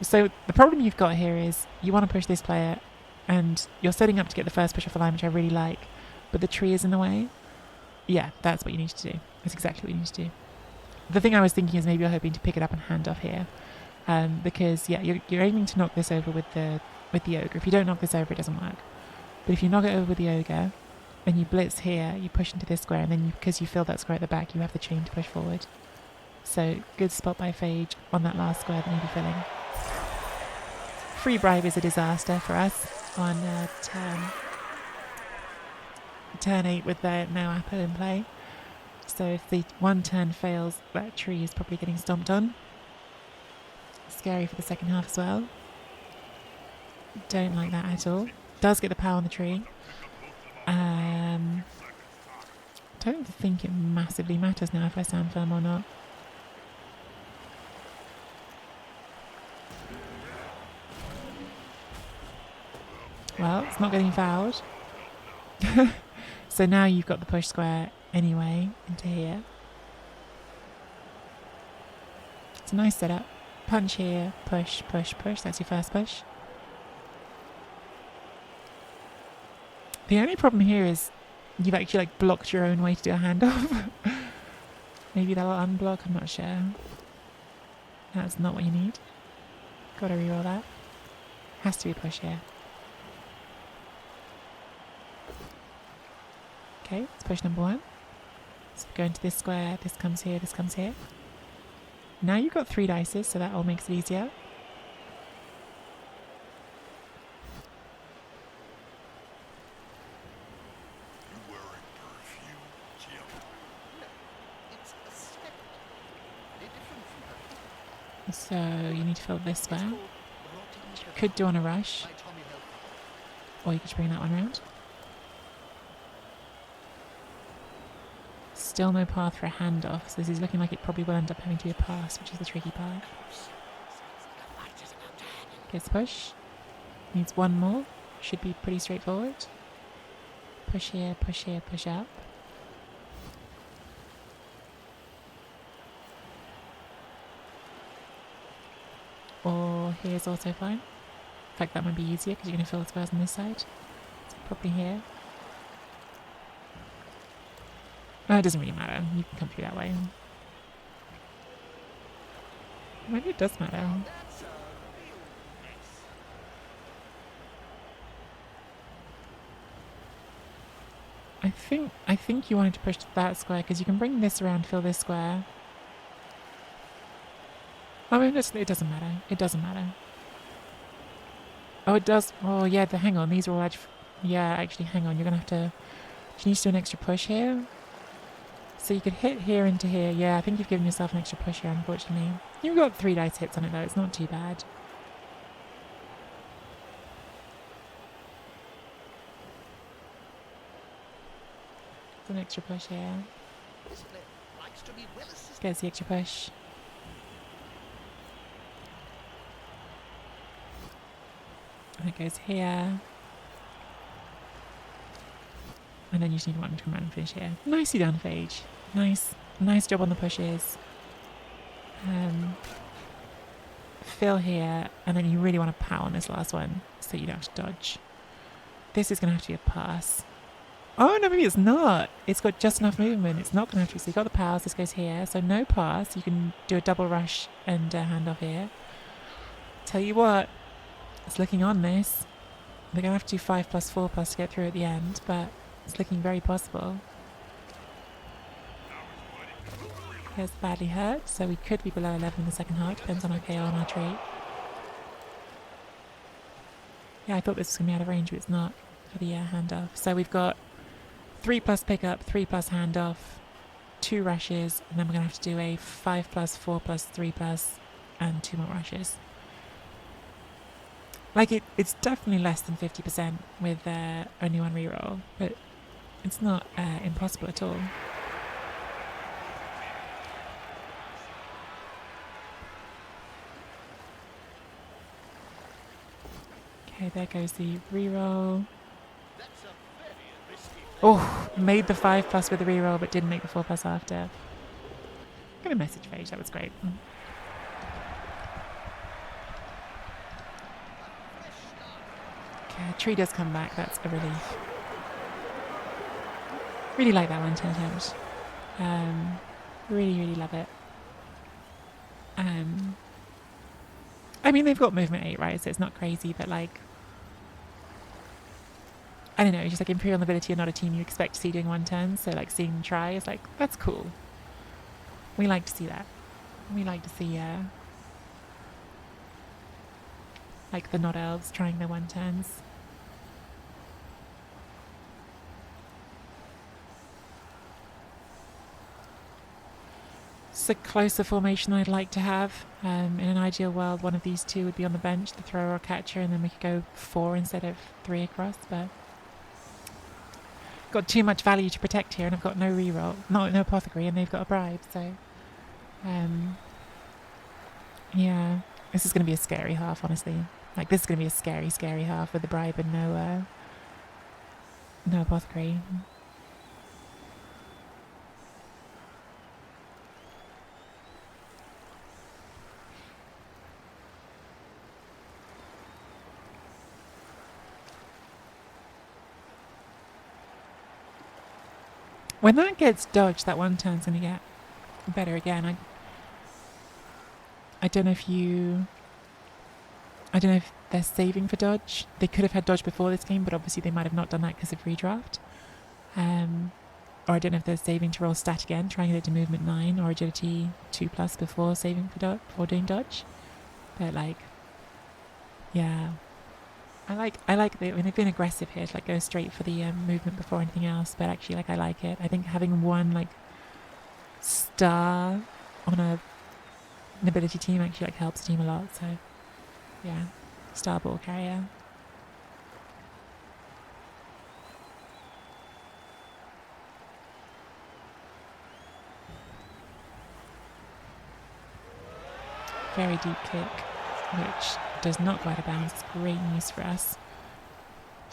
So the problem you've got here is you want to push this player, and you're setting up to get the first push off the line, which I really like, but the tree is in the way. Yeah, that's what you need to do. That's exactly what you need to do. The thing I was thinking is maybe you're hoping to pick it up and hand off here, because yeah, you're aiming to knock this over with the ogre. If you don't knock this over, it doesn't work. But if you knock it over with the ogre, and you blitz here, you push into this square, and then because you fill that square at the back, you have the chain to push forward. So good spot by Phage on that last square that you'll be filling. Free bribe is a disaster for us on turn 8 with their now Apo in play. So if the 1 turn fails, that tree is probably getting stomped on. Scary for the second half as well. Don't like that at all. Does get the power on the tree. Don't think it massively matters now if I stand firm or not. Well, it's not getting fouled. So now you've got the push square anyway into here. It's a nice setup. Punch here, push, push, push. That's your first push. The only problem here is you've actually like blocked your own way to do a handoff. Maybe that'll unblock, I'm not sure. That's not what you need. Gotta reroll that. Has to be a push here. Okay, it's push number 1. So we go into this square, this comes here, this comes here. Now you've got 3 dices, so that all makes it easier. You wearing perfume, Jim? It's a scent. Very different from her. So you need to fill this It's square. called Rotting Sugar Could do on a rush, by Tommy Hilfiger. or you could bring that one around. Still no path for a handoff, so this is looking like it probably will end up having to be a pass, which is the tricky part. Gets push. Needs 1 more. Should be pretty straightforward. Push here, push up. Or here's also fine. In fact, that might be easier because you're going to fill the squares on this side. So probably here. Oh, it doesn't really matter. You can come through that way. Maybe it does matter. That's a real mess. I think you wanted to push that square because you can bring this around, fill this square. I mean, it doesn't matter. It doesn't matter. Oh, it does. Oh, yeah. Hang on. These are all yeah, actually, hang on. You're gonna have to. You need to do an extra push here. So you could hit here into here. Yeah, I think you've given yourself an extra push here, unfortunately. You've got 3 dice hits on it, though. It's not too bad. It's an extra push here. This player likes to be well assisted. Gets the extra push. And it goes here. And then you just need one to come around and finish here. Nicely done, Phage. Nice job on the pushes. Fill here, and then you really want to power on this last one so you don't have to dodge. This is going to have to be a pass. Oh, no, maybe it's not. It's got just enough movement. It's not going to have to be. So you got the powers. This goes here. So no pass. You can do a double rush and hand off here. Tell you what, it's looking on this. They're going to have to do 5+4+ to get through at the end, but it's looking very possible. Here's badly hurt, so we could be below 11 in the second half. Depends on our KO and our trait. Yeah, I thought this was going to be out of range, but it's not for the handoff. So we've got 3+ pickup, 3+ handoff, 2 rushes, and then we're going to have to do a 5+, 4+, 3+, and 2 more rushes. Like, it's definitely less than 50% with only 1 reroll, but it's not impossible at all. Okay, there goes the reroll. That's a very risky play. Oh, made the 5+ with the reroll, but didn't make the 4+ after. I'm gonna message Phage, that was great. Okay, tree does come back, that's a relief. Really like that one, 10 attempt. Really love it. I mean, they've got movement 8, right? So it's not crazy, but like, I don't know, it's just like Imperial Nobility are not a team you expect to see doing 1 turn, so like seeing them try is like, that's cool. We like to see that. We like to see like the not elves trying their 1 turns. It's a closer formation I'd like to have. In an ideal world, one of these 2 would be on the bench, the thrower or catcher, and then we could go 4 instead of 3 across, but got too much value to protect here, and I've got no reroll, no apothecary, and they've got a bribe, so yeah, this is going to be a scary half, honestly. Like, this is going to be a scary half with the bribe and no apothecary. When that gets dodged, that one turn's going to get better again. I don't know if you... I don't know if they're saving for dodge. They could have had dodge before this game, but obviously they might have not done that because of redraft. Or I don't know if they're saving to roll stat again, trying to get to movement 9 or agility 2+ before saving for before doing dodge. But like, yeah, I like when they've been aggressive here to like go straight for the movement before anything else. But actually, like I like it. I think having one like star on an ability team actually like helps the team a lot. So yeah, star ball carrier. Very deep kick, which does not go out of bounds. It's great news for us.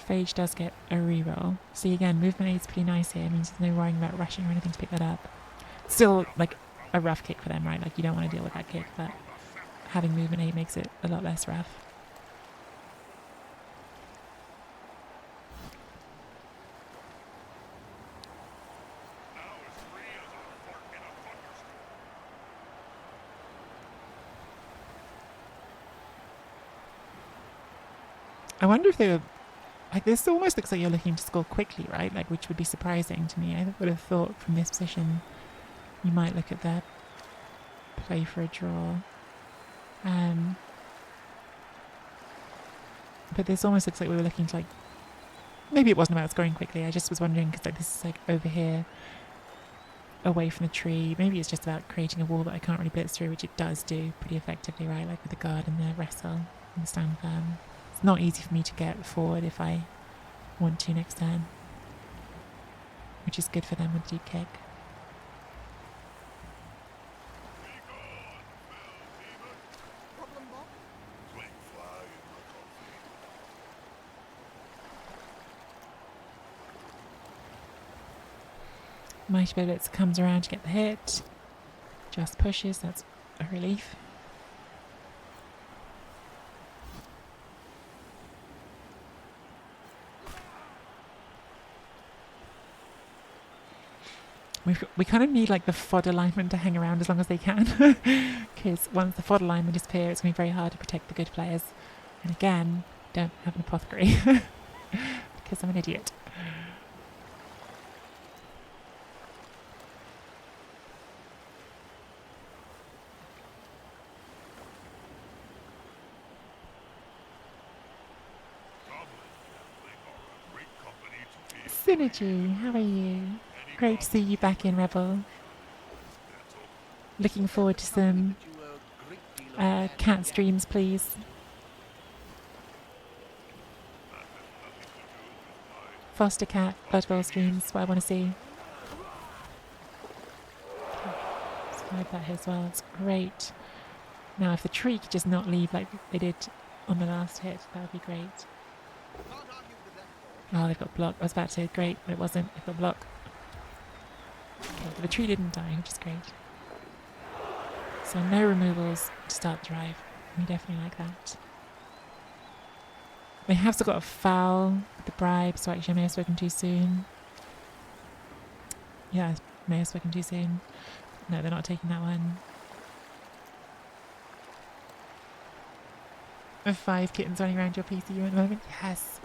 Phage does get a reroll. See again, movement 8 is pretty nice here. It means there's no worrying about rushing or anything to pick that up. Still like a rough kick for them, right? Like you don't want to deal with that kick, but having movement 8 makes it a lot less rough. I wonder if they were... Like, this almost looks like you're looking to score quickly, right? Like, which would be surprising to me. I would have thought from this position you might look at that play for a draw. But this almost looks like we were looking to, like... Maybe it wasn't about scoring quickly. I just was wondering, because like, this is, like, over here, away from the tree. Maybe it's just about creating a wall that I can't really blitz through, which it does do pretty effectively, right? Like, with the guard and the wrestle and the stand firm. It's not easy for me to get forward if I want to next turn, which is good for them with deep kick. Problem, Bob? Swing fly in my coffee. Mighty Blitz comes around to get the hit. Just pushes, that's a relief. We kind of need like the fodder lineman to hang around as long as they can, because once the fodder lineman disappear, it's going to be very hard to protect the good players. And again, don't have an apothecary because I'm an idiot. Synergy, how are you? Great to see you back in, Rebel. Looking forward to some cat streams, please. Foster cat, Blood Bowl streams, what I want to see. Let's hide that here as well, it's great. Now if the tree could just not leave like they did on the last hit, that would be great. Oh, they've got block. I was about to say great, but it wasn't. They've got block. Okay, but the tree didn't die, which is great. So no removals to start the drive. We definitely like that. They have still got a foul with the bribe, so actually I may have spoken too soon. Yeah, I may have spoken too soon. No, they're not taking that one. 5 kittens running around your PC at the moment? Yes.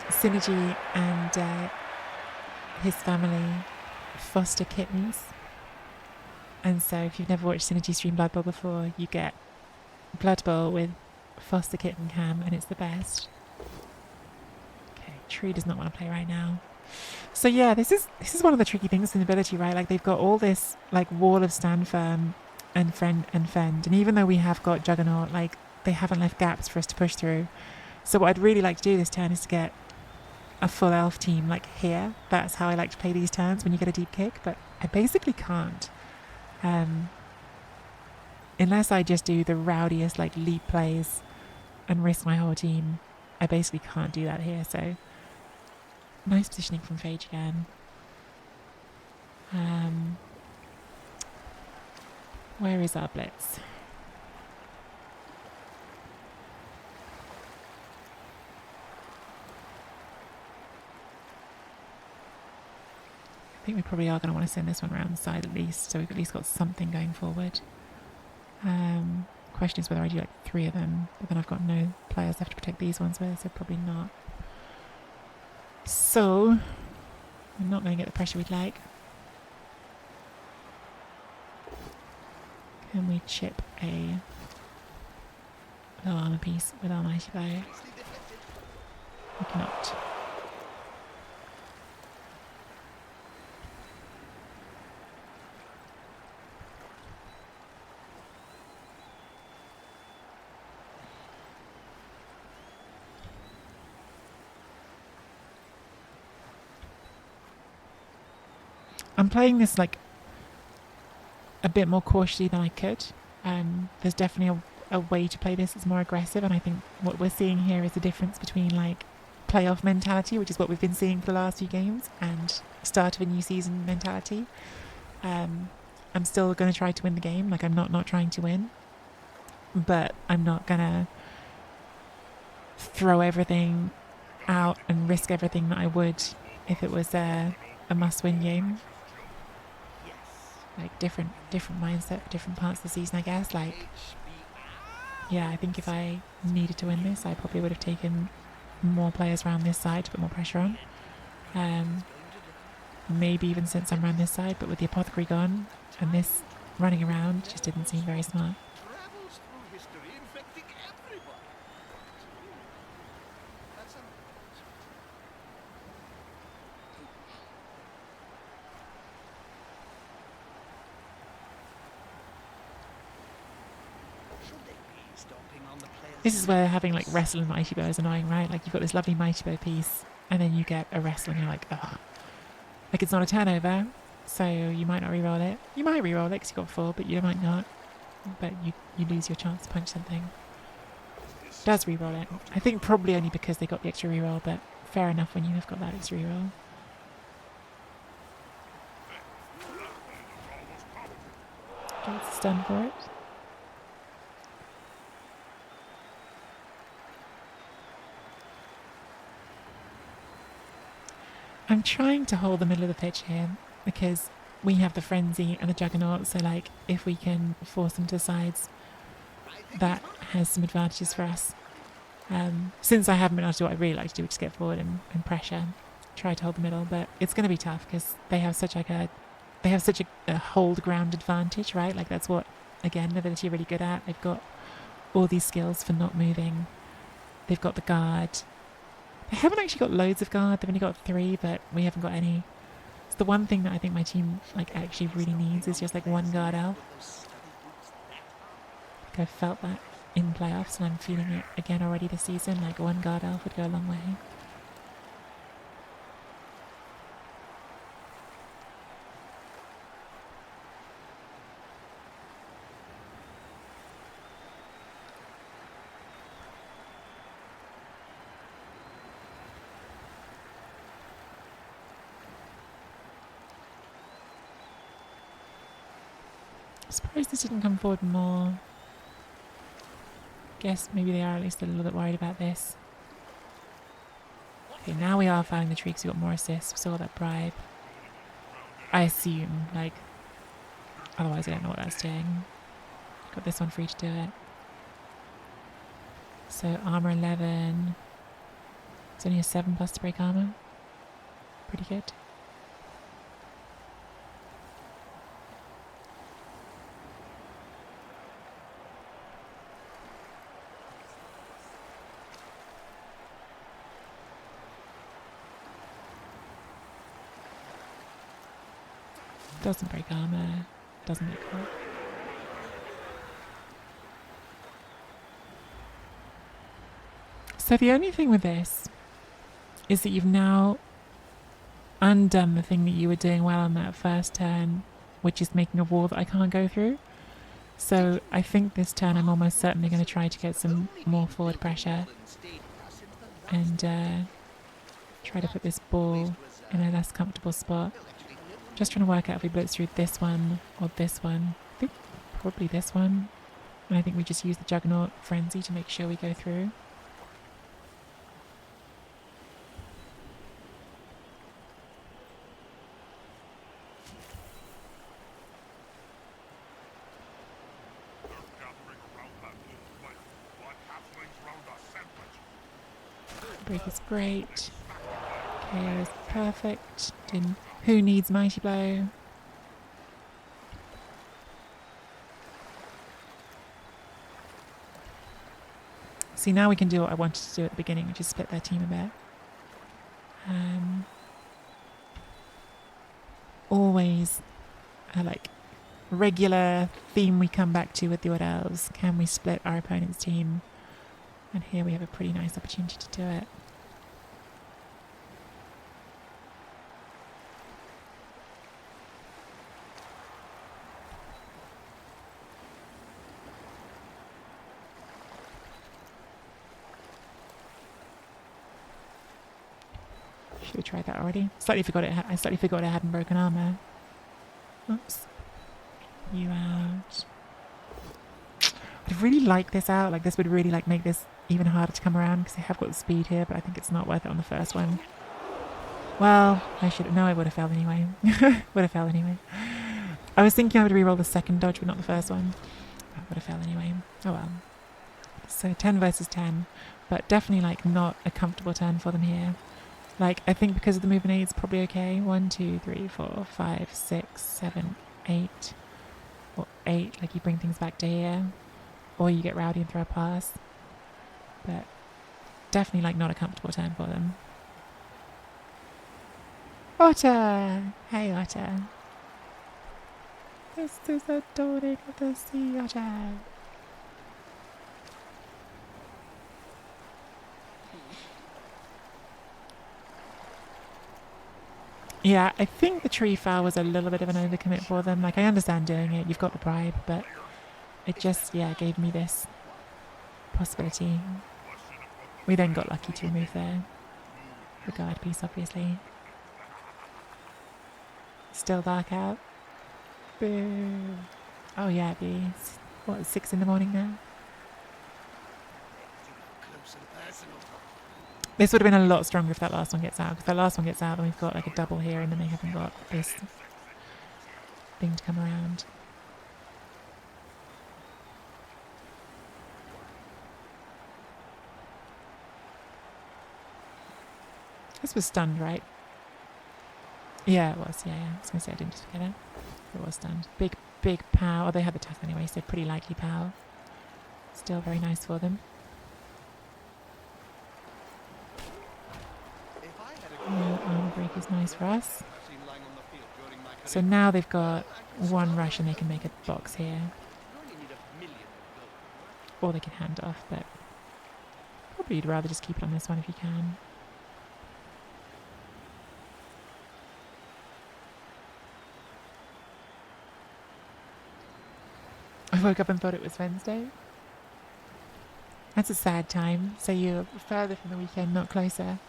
Synergy and his family foster kittens. And so if you've never watched Synergy stream Blood Bowl before, you get Blood Bowl with foster kitten cam, and it's the best. Okay, Tree does not want to play right now. So yeah, this is one of the tricky things in ability, right? Like they've got all this like wall of stand firm and friend and fend, and even though we have got Juggernaut, like they haven't left gaps for us to push through. So what I'd really like to do this turn is to get a full elf team like here. That's how I like to play these turns when you get a deep kick, but I basically can't. Unless I just do the rowdiest like leap plays and risk my whole team, I basically can't do that here. So nice positioning from Phage again. Where is our blitz? think we probably are going to want to send this one around the side at least, so we've at least got something going forward. Question is whether I do like 3 of them, but then I've got no players left to protect these ones with, so probably not. So, we're not going to get the pressure we'd like. Can we chip a low armor piece with our mighty bow? We cannot. I'm playing this like a bit more cautiously than I could. There's definitely a way to play this that's more aggressive, and I think what we're seeing here is the difference between like playoff mentality, which is what we've been seeing for the last few games, and start of a new season mentality. I'm still going to try to win the game. Like, I'm not trying to win, but I'm not going to throw everything out and risk everything that I would if it was a must-win game. Like, different mindset for different parts of the season, I guess. Like, yeah, I think if I needed to win this, I probably would have taken more players around this side to put more pressure on. Maybe even since I'm around this side, but with the apothecary gone and this running around, just didn't seem very smart. This is where having like wrestle and mighty bow is annoying, right? Like, you've got this lovely mighty bow piece, and then you get a wrestle and you're like, ugh. Like, it's not a turnover, so you might not reroll it. You might reroll it because you got 4, but you might not. But you lose your chance to punch something. Does reroll it. I think probably only because they got the extra reroll, but fair enough when you have got that extra reroll. Gets stun for it. I'm trying to hold the middle of the pitch here because we have the frenzy and the juggernaut, so like if we can force them to the sides, that has some advantages for us. Since I haven't been able to do what I really like to do, which is get forward and pressure, try to hold the middle, but it's going to be tough because they have such a hold ground advantage, right? Like, that's what, again, ability are really good at. They've got all these skills for not moving. They've got the guard. They haven't actually got loads of guard. They've only got 3, but we haven't got any. It's the one thing that I think my team like actually really needs is just like 1 guard elf. Like, I've felt that in playoffs, and I'm feeling it again already this season. Like, 1 guard elf would go a long way. I'm surprised this didn't come forward more. Guess maybe they are at least a little bit worried about this. Okay, now we are fouling the tree because we got more assists. We still got that bribe. I assume, like, otherwise I don't know what that's doing. Got this one free to do it. So armor 11. It's only a 7+ to break armor. Pretty good. Doesn't break armor, doesn't make cut. So the only thing with this is that you've now undone the thing that you were doing well on that first turn, which is making a wall that I can't go through. So I think this turn I'm almost certainly going to try to get some more forward pressure and try to put this ball in a less comfortable spot. Just trying to work out if we blitz through this one or this one. I think probably this one. And I think we just use the Juggernaut Frenzy to make sure we go through. Break is great. KO is perfect. Who needs Mighty Blow? See, now we can do what I wanted to do at the beginning, which is split their team a bit. Always a regular theme we come back to with the Wood Elves. Can we split our opponent's team? And here we have a pretty nice opportunity to do it. Should we try that already? Slightly forgot it. I slightly forgot I hadn't broken armor. Oops. You out. I'd really like this out. Like, this would really make this even harder to come around because they have got the speed here, but I think it's not worth it on the first one. Well, I should. No, I would have failed anyway. Would have failed anyway. I was thinking I would reroll the second dodge, but not the first one. I would have failed anyway. Oh well. So 10 versus 10, but definitely not a comfortable turn for them here. I think because of the movement 8, it's probably okay. 1, 2, 3, 4, 5, 6, 7, 8. Or 8, you bring things back to here. Or you get rowdy and throw a pass. But definitely not a comfortable turn for them. Otter! Hey, Otter. This is the dawning of the sea, Otter. Yeah, I think the tree foul was a little bit of an overcommit for them. I understand doing it, you've got the bribe, but it just, gave me this possibility. We then got lucky to remove the guard piece, obviously. Still dark out. Boo. Oh yeah, it'd be, 6 in the morning now? This would have been a lot stronger if that last one gets out. Because if that last one gets out, then we've got a double here, and then they haven't got this thing to come around. This was stunned, right? Yeah, it was. Yeah. I was going to say I didn't just forget it. It was stunned. Big pow. Oh, they had the task anyway, so pretty likely pow. Still very nice for them. Armor break is nice for us. So now they've got one rush and they can make a box here. Or they can hand off, but probably you'd rather just keep it on this one if you can. I woke up and thought it was Wednesday. That's a sad time. So you're further from the weekend, not closer.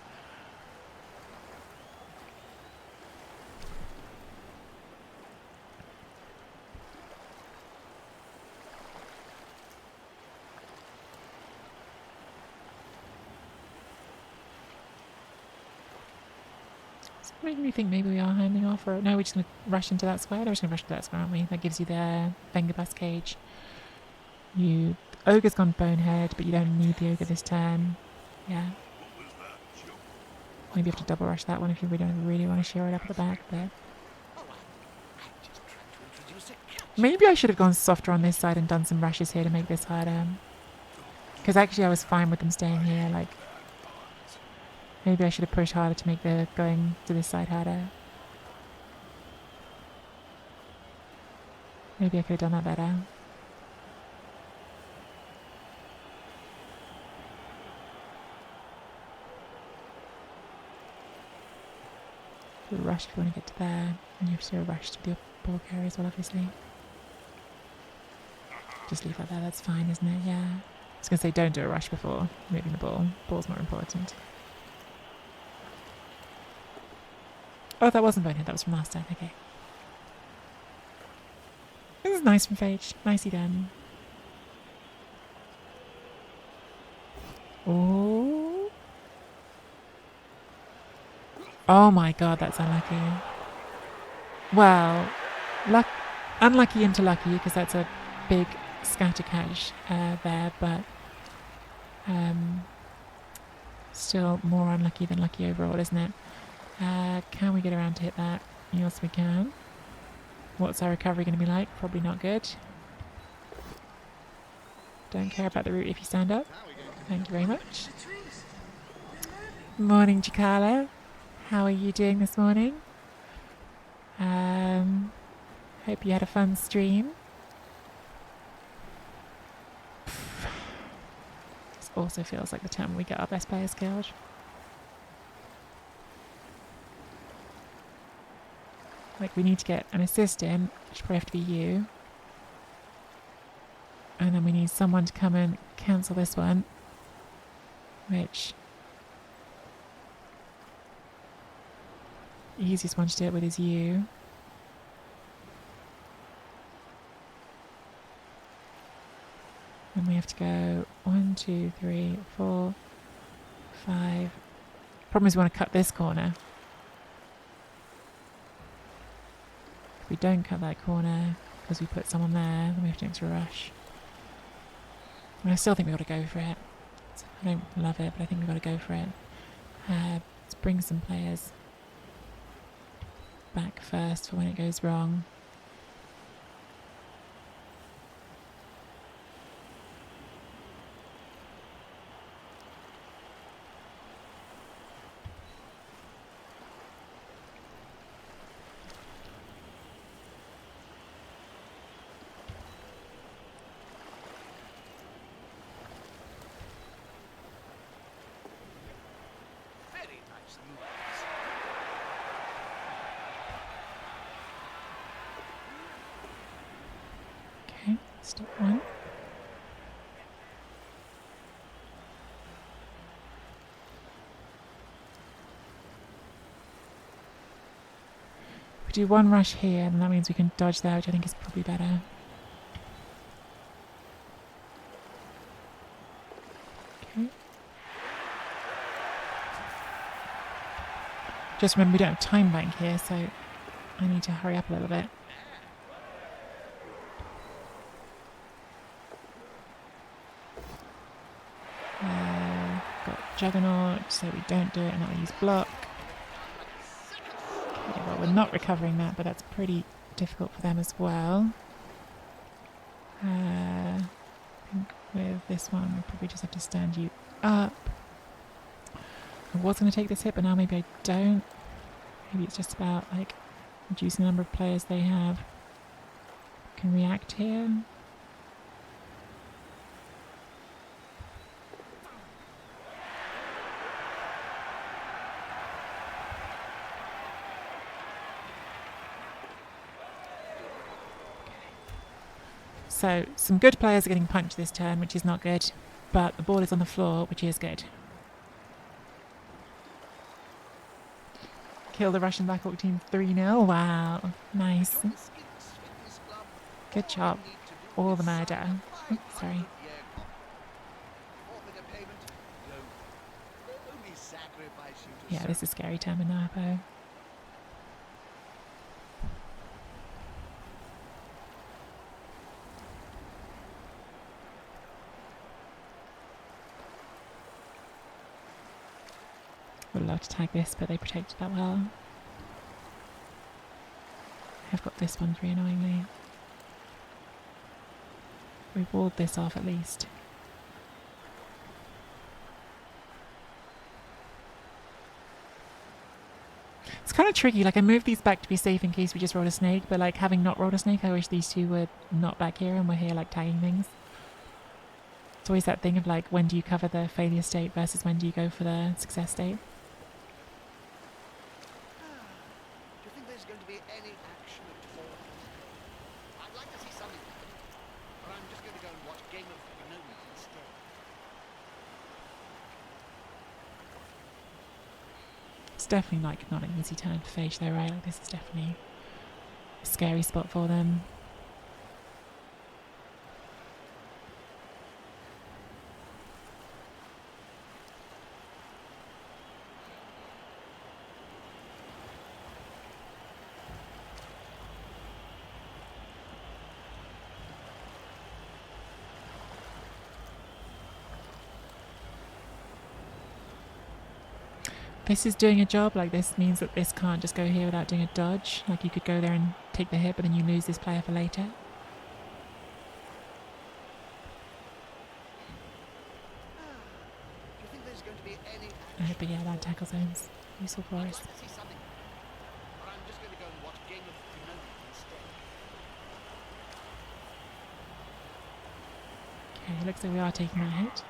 Making me think maybe we are handing off, or no, we're just going to rush into that square. We're just going to rush into that square, aren't we? That gives you the Vengerbus cage. Ogre's gone bonehead, but you don't need the ogre this turn. Yeah. Maybe you have to double rush that one if you really want to shear it up at the back there. Maybe I should have gone softer on this side and done some rushes here to make this harder. Because actually I was fine with them staying here, maybe I should have pushed harder to make the going to this side harder. Maybe I could have done that better. Do a rush if you want to get to there. And you have to do a rush to the ball carrier as well, obviously. Just leave that there, that's fine, isn't it? Yeah. I was going to say don't do a rush before moving the ball. Ball's more important. Oh, that wasn't bonehead, that was from last time, okay. This is nice from Phage. Nicely done. Oh. Oh my god, that's unlucky. Well, unlucky into lucky, because that's a big scatter catch there, but Still more unlucky than lucky overall, isn't it? Can we get around to hit that? Yes, we can. What's our recovery going to be like? Probably not good. Don't care about the route if you stand up. Thank you very much. Morning, Chikala. How are you doing this morning? Hope you had a fun stream. This also feels like the time we get our best players killed. Like, we need to get an assistant, which probably have to be you. And then we need someone to come and cancel this one. Which... the easiest one to do it with is you. And we have to go 1, 2, 3, 4, 5. Problem is we want to cut this corner. If we don't cut that corner because we put someone there, then we have to enter a rush. And I still think we've got to go for it. So I don't love it, but I think we've got to go for it. Let's bring some players back first for when it goes wrong. Very nice moves. Okay, step 1. We do 1 rush here, and that means we can dodge that, which I think is probably better. Okay. Just remember we don't have time bank here, so I need to hurry up a little bit. Got Juggernaut, so we don't do it, and that will use block. Okay, well, we're not recovering that, but that's pretty difficult for them as well. I think with this one, we probably just have to stand you up. I was going to take this hit, but now maybe I don't. Maybe it's just about, like, reducing the number of players they have can react here. So, some good players are getting punched this turn, which is not good. But the ball is on the floor, which is good. Kill the Russian Blackhawk team 3-0. Wow. Nice. Good job. All the murder. Oh, sorry. Yeah, this is scary time in Napo. Would love to tag this, but they protected that well. I've got this one very annoyingly. We've walled this off at least. It's kind of tricky, like I moved these back to be safe in case we just rolled a snake, but like having not rolled a snake, I wish these two were not back here and we're here like tagging things. It's always that thing of like, when do you cover the failure state versus when do you go for the success state? Do you think there's going to be any action at all? I'd like to see something happen, but I'm just going to go and watch Game of Thrones instead. It's definitely like not an easy turn for Phage though, right? Like this is definitely a scary spot for them. this is doing a job. Like, this means that this can't just go here without doing a dodge. Like, you could go there and take the hit, but then you lose this player for later. Do you think there's going to be any action? But yeah, that tackle zone's useful for I'd us. like to see something, but I'm just going to go and watch Game of Thrones instead. Okay, looks like we are taking that hit.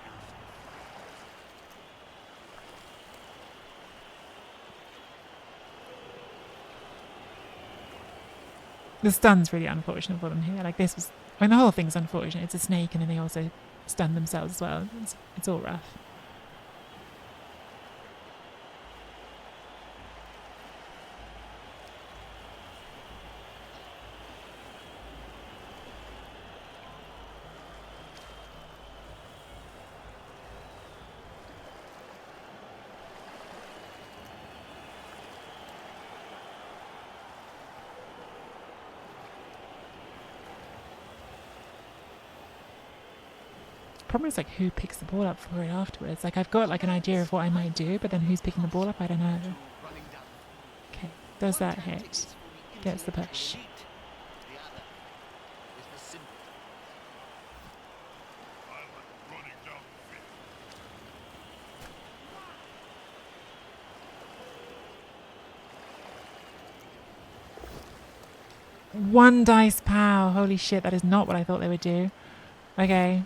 The stun's really unfortunate for them here. Like, this was... I mean, the whole thing's unfortunate. It's a snake, and then they also stun themselves as well. It's all rough. Problem is, like, who picks the ball up for it afterwards? Like, I've got, like, an idea of what I might do, but then who's picking the ball up? I don't know. Running down. Okay, does that One tactic hit? is for the Gets the intellectual push. elite. The other is for simple. I like running down the field. One dice pow. Holy shit, that is not what I thought they would do. Okay.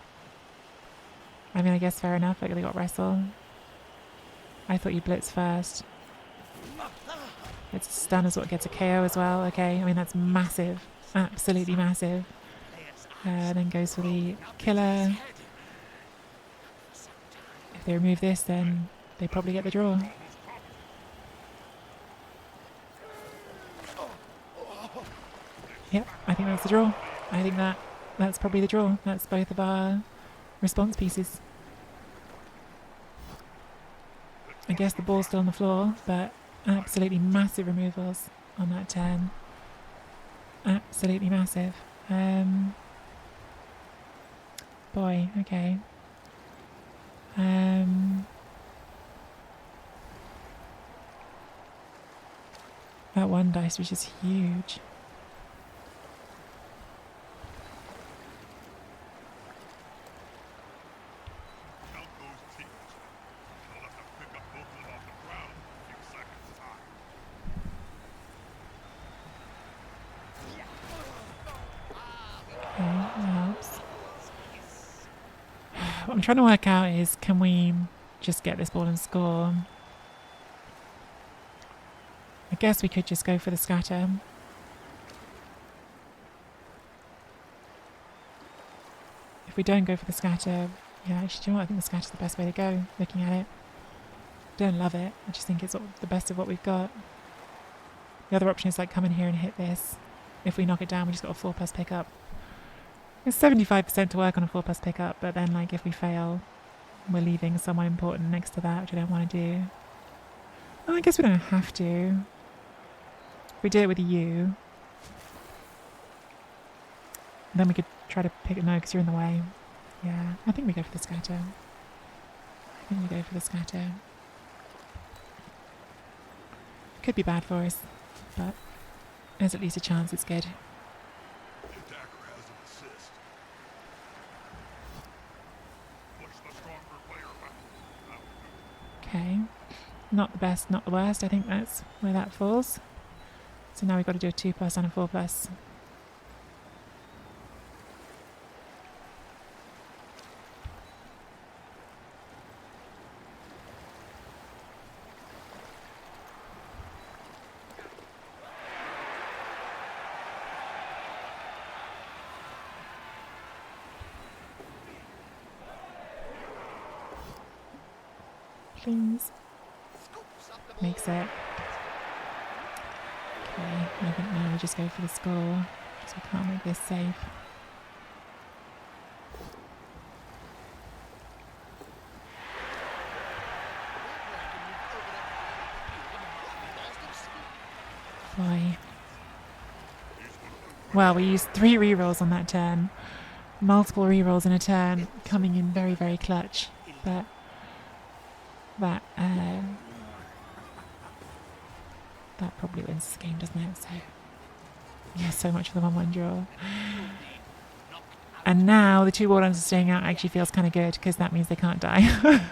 I mean, I guess fair enough. Like, they got wrestle. I thought you'd blitz first. It's a stun is what gets a KO as well. Okay, I mean, that's massive. Absolutely massive. Then goes for the killer. If they remove this, then they probably get the draw. Yep, I think that's the draw. I think that's probably the draw. That's both of our response pieces. I guess the ball's still on the floor, but absolutely massive removals on that turn. Absolutely massive. Boy, okay. That one dice was just huge. Count those teams. I'll have to pick up both of them off the ground in a few seconds' time. Okay, that helps. What I'm trying to work out is, can we just get this ball and score? I guess we could just go for the scatter. If we don't go for the scatter, yeah, actually, do you know what? I think the scatter's the best way to go, looking at it. Don't love it. I just think it's the best of what we've got. The other option is, like, come in here and hit this. If we knock it down, we just got a 4+ pickup. It's 75% to work on a 4+ pickup, but then, like, if we fail, we're leaving someone important next to that, which I don't want to do. Well, I guess we don't have to. If we do it with you, then we could try to pick it. No, because you're in the way. Yeah, I think we go for the scatter. I think we go for the scatter. Could be bad for us, but there's at least a chance it's good. The attacker has an assist. Push the stronger player back. Okay. Not the best, not the worst. I think that's where that falls. So now we've got to do a 2+ and a 4+. Please. Scoops up the ball. Makes it. Okay, I think now we just go for the score, because we can't make this safe. Boy. Well, we used 3 rerolls on that turn. Multiple rerolls in a turn, coming in very, very clutch. But that That probably wins this game, doesn't it? So, yeah, so much for the 1-1 draw. And now the 2 war downs are staying out actually feels kind of good because that means they can't die.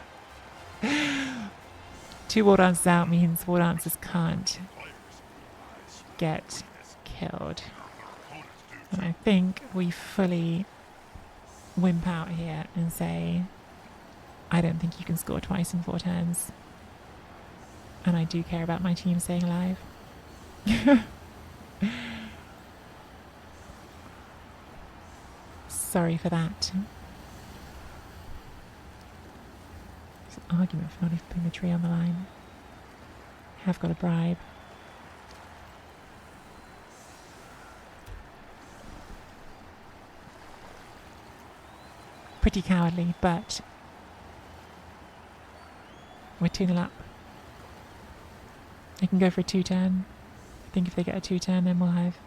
2 war dances out means war dancers can't get killed. And I think we fully wimp out here and say, I don't think you can score twice in 4 turns. And I do care about my team staying alive. Sorry for that. It's an argument for not even putting the tree on the line. Have got a bribe. Pretty cowardly, but we're 2-0 up. They can go for a 2-turn. I think if they get a 2-turn, then we'll have...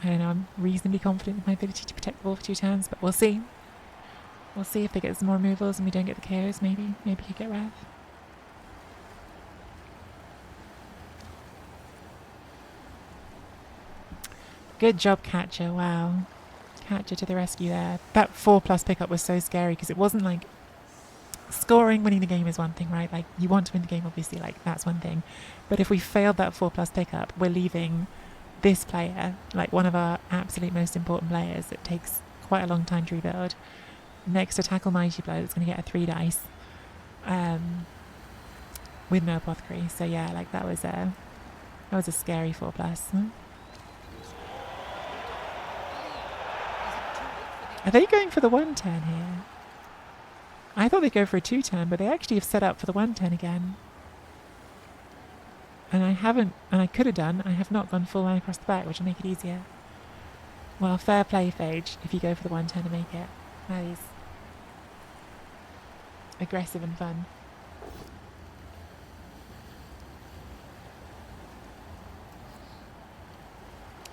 I don't know, I'm reasonably confident in my ability to protect the ball for 2 turns, but we'll see. We'll see if they get some more removals and we don't get the KOs, maybe. Maybe you get Wrath. Good job, Catcher. Wow. Catcher to the rescue there. That 4+ pickup was so scary because it wasn't like... Scoring, winning the game is one thing, right? Like, you want to win the game, obviously, like, that's one thing. But if we failed that 4+ pickup, we're leaving this player, like one of our absolute most important players that takes quite a long time to rebuild, next to tackle Mighty Blow that's going to get a 3 dice with no apothecary. So yeah, like that was a scary 4+. Are they going for the 1-turn here? I thought they'd go for a 2-turn, but they actually have set up for the 1-turn again. And I haven't, and I could have done, I have not gone full line across the back, which will make it easier. Well, fair play, Phage, if you go for the 1-turn and make it. That is aggressive and fun.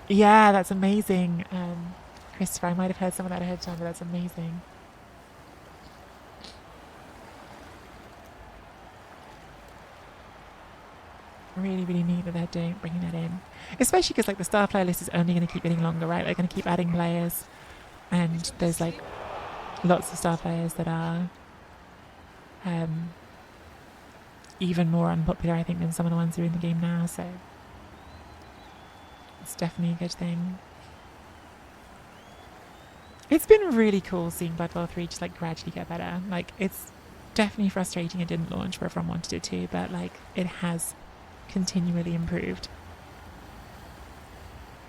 Yeah, that's amazing. Christopher, I might have heard some of that ahead of time, but that's amazing. Really, really neat that they're bringing that in. Especially because like the star player list is only going to keep getting longer, right? They're going to keep adding players. And there's like lots of star players that are even more unpopular, I think, than some of the ones who are in the game now. So it's definitely a good thing. It's been really cool seeing Blood Bowl 3 just like gradually get better. Like, it's definitely frustrating it didn't launch where everyone wanted it to, but like it has continually improved,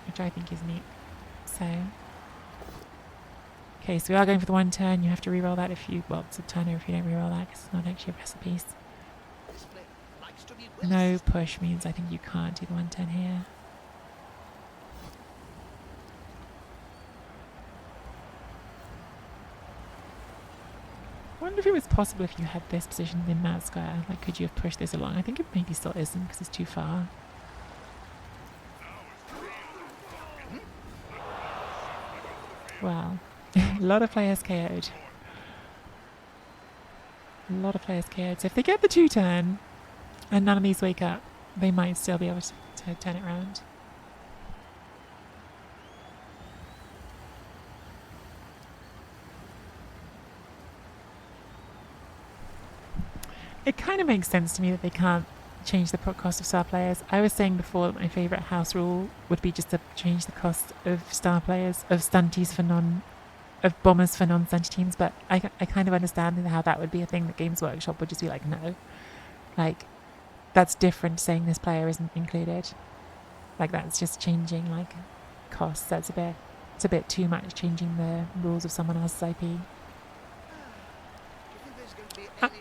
which I think is neat. So, okay, so we are going for the 1-turn. You have to reroll that if you, well, it's a turner if you don't reroll that because it's not actually a recipe. No push means I think you can't do the 1-turn here. I wonder if it was possible if you had this positioned in that square. Like, could you have pushed this along? I think it maybe still isn't because it's too far. Well, a lot of players KO'd. A lot of players KO'd. So if they get the 2-turn and none of these wake up, they might still be able to turn it around. It kind of makes sense to me that they can't change the cost of star players. I was saying before that my favourite house rule would be just to change the cost of star players, of stunties for of bombers for non-stunty teams, but I kind of understand how that would be a thing that Games Workshop would just be like, no. Like, that's different saying this player isn't included. Like, that's just changing, like, costs. It's a bit too much changing the rules of someone else's IP.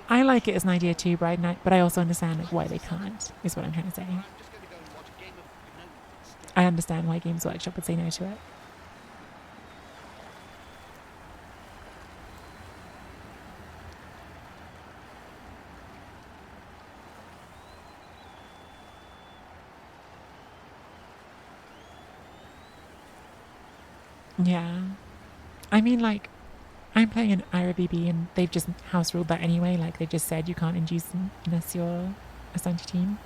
I like it as an idea too, Bride Knight, but I also understand like why they can't, is what I'm trying to say. I understand why Games Workshop would say no to it. Yeah. I mean, like, I'm playing an Ira BB and they've just house ruled that anyway. Like they just said you can't induce them unless you're assigned to team.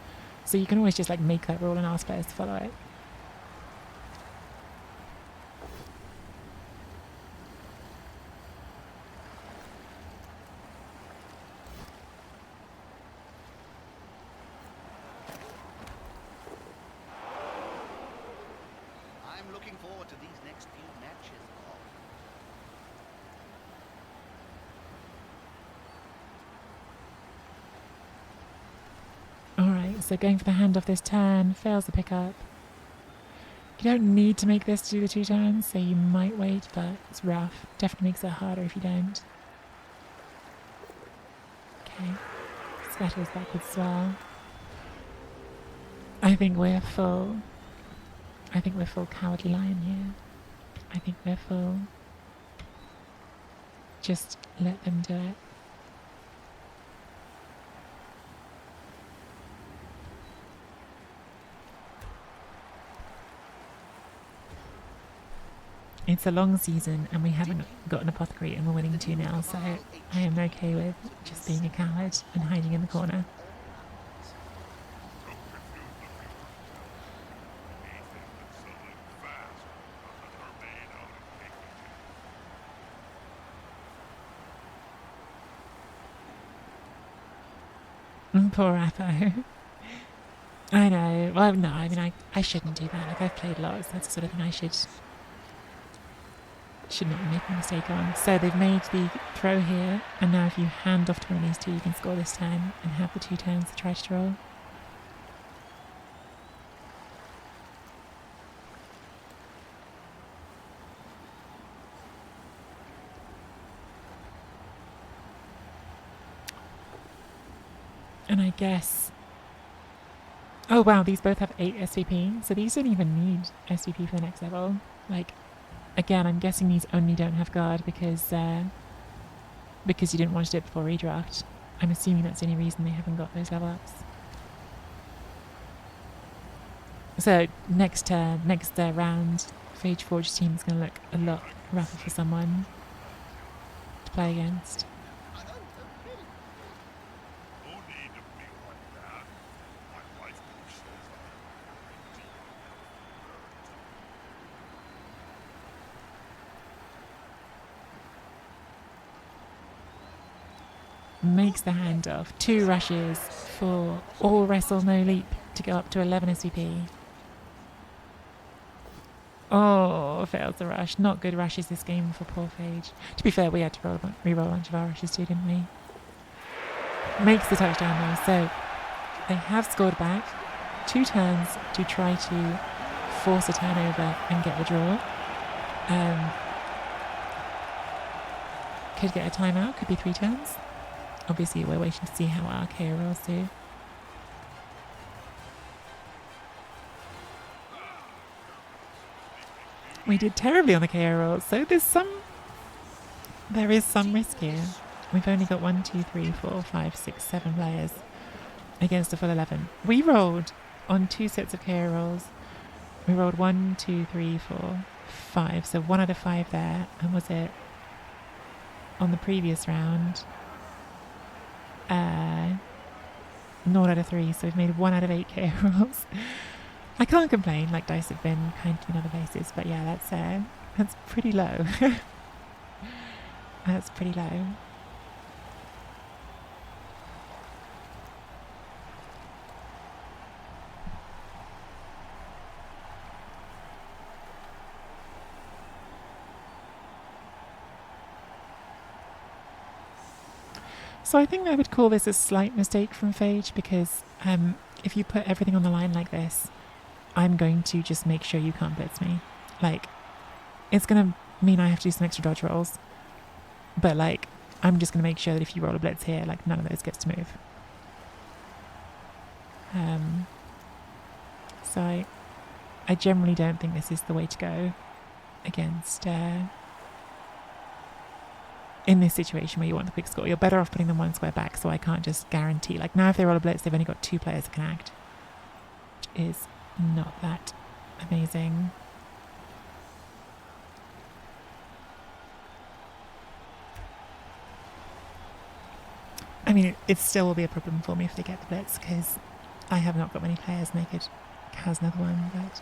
So you can always just like make that rule and ask players to follow it. I'm looking forward to these next few matches, Bob. Alright, so going for the handoff this turn, fails the pickup. You don't need to make this to do the 2 turns, so you might wait, but it's rough. Definitely makes it harder if you don't. Okay, scatters backwards as well. I think we're full Cowardly Lion here. I think we're full. Just let them do it. It's a long season and we haven't got an apothecary and we're winning 2-0, so I am okay with just being a coward and hiding in the corner. Poor Rappo. I know. Well, no, I mean, I shouldn't do that. Like, I've played lots. That's the sort of thing I should not be making a mistake on. So they've made the throw here, and now if you hand off to one of these two, you can score this turn and have the 2 turns to try to roll. And I guess... Oh wow, these both have 8 SVP, so these don't even need SVP for the next level. Like, again, I'm guessing these only don't have guard because you didn't want to do it before redraft. I'm assuming that's the only reason they haven't got those level ups. So next round, Phage Forge team is going to look a lot rougher for someone to play against. Makes the handoff. 2 rushes for all wrestle no leap to go up to 11 SVP. Oh, fails the rush. Not good rushes this game for poor Phage. To be fair, we had to re-roll a bunch of our rushes too, didn't we? Makes the touchdown though, so they have scored back. 2 turns to try to force a turnover and get the draw. Could get a timeout, could be 3 turns. Obviously, we're waiting to see how our KO rolls do. We did terribly on the KO rolls, so there is some risk here. We've only got 1, 2, 3, 4, 5, 6, 7 players against a full 11. We rolled on 2 sets of KO rolls. We rolled 1, 2, 3, 4, 5. So 1 out of 5 there. And was it on the previous round? 0 out of 3, so we've made 1 out of 8 KO rolls. I can't complain, like dice have been kind to me on other bases, but yeah, that's pretty low. That's pretty low. So I think I would call this a slight mistake from Phage because if you put everything on the line like this, I'm going to just make sure you can't blitz me. Like, it's going to mean I have to do some extra dodge rolls. But, like, I'm just going to make sure that if you roll a blitz here, like, none of those gets to move. So I generally don't think this is the way to go against... in this situation where you want the quick score, you're better off putting them 1 square back, so I can't just guarantee. Like, now if they roll a blitz, they've only got 2 players that can act. Which is not that amazing. I mean, it still will be a problem for me if they get the blitz, because I have not got many players and they could cause another one, but...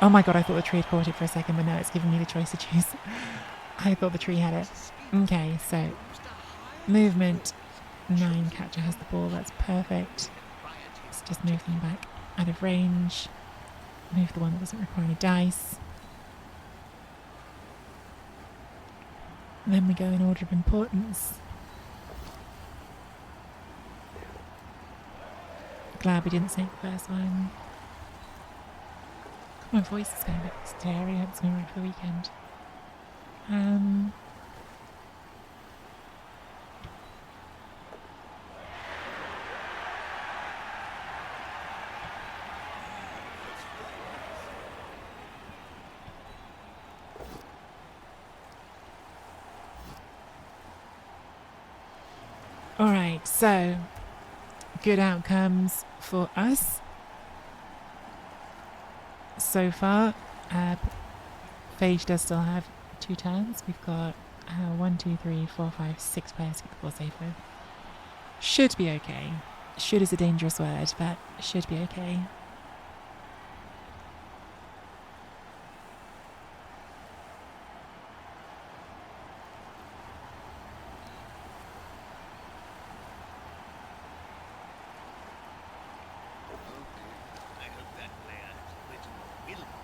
Oh my god, I thought the tree had caught it for a second, but no, it's giving me the choice to choose. I thought the tree had it. Okay, so movement 9, catcher has the ball, that's perfect. Let's just move them back out of range. Move the one that doesn't require any dice. And then we go in order of importance. Glad we didn't snake the first one. My voice is going a bit scary. I hope it's going right for the weekend. Alright, so good outcomes for us so far. Phage does still have 2 turns. We've got 1, 2, 3, 4, 5, 6 players to get the ball safe with. Should be okay. Should is a dangerous word, but should be okay.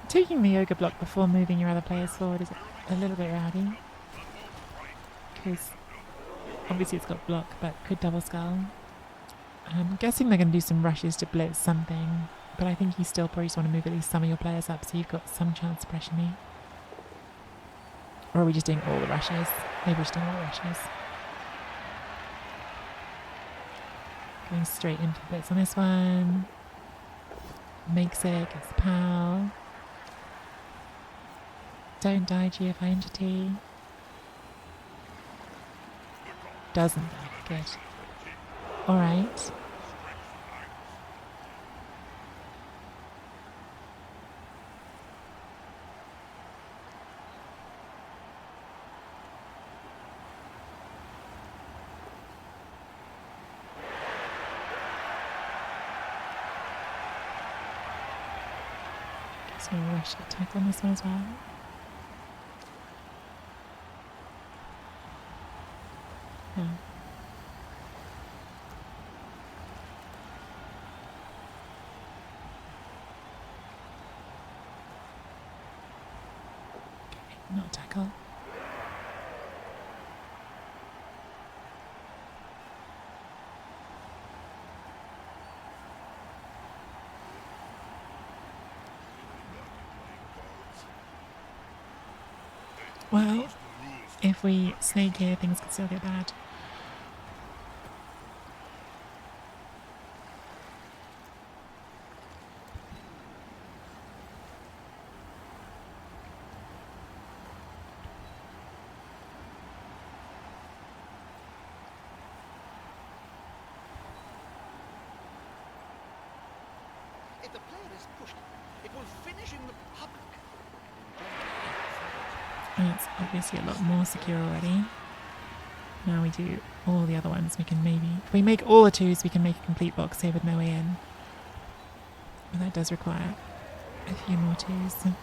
Taking the yoga block before moving your other players forward is a little bit rowdy. Because obviously it's got block, but could double skull. I'm guessing they're going to do some rushes to blitz something, but I think you still probably just want to move at least some of your players up so you've got some chance to pressure me. Or are we just doing all the rushes? Maybe we're just doing all the rushes. Going straight into the blitz on this one. Makes it, gets the pow. Don't die, GFI entity. Doesn't die. Good. Alright. Guess we'll rush the tackle on this one as well. Yeah. Okay, not tackle. Well, if we snake here, things could still get bad. If the player is pushed, it will finish in the public. It's obviously a lot more secure already. Now we do all the other ones. We can maybe... If we make all the 2s, we can make a complete box here with no way in. But that does require a few more 2s.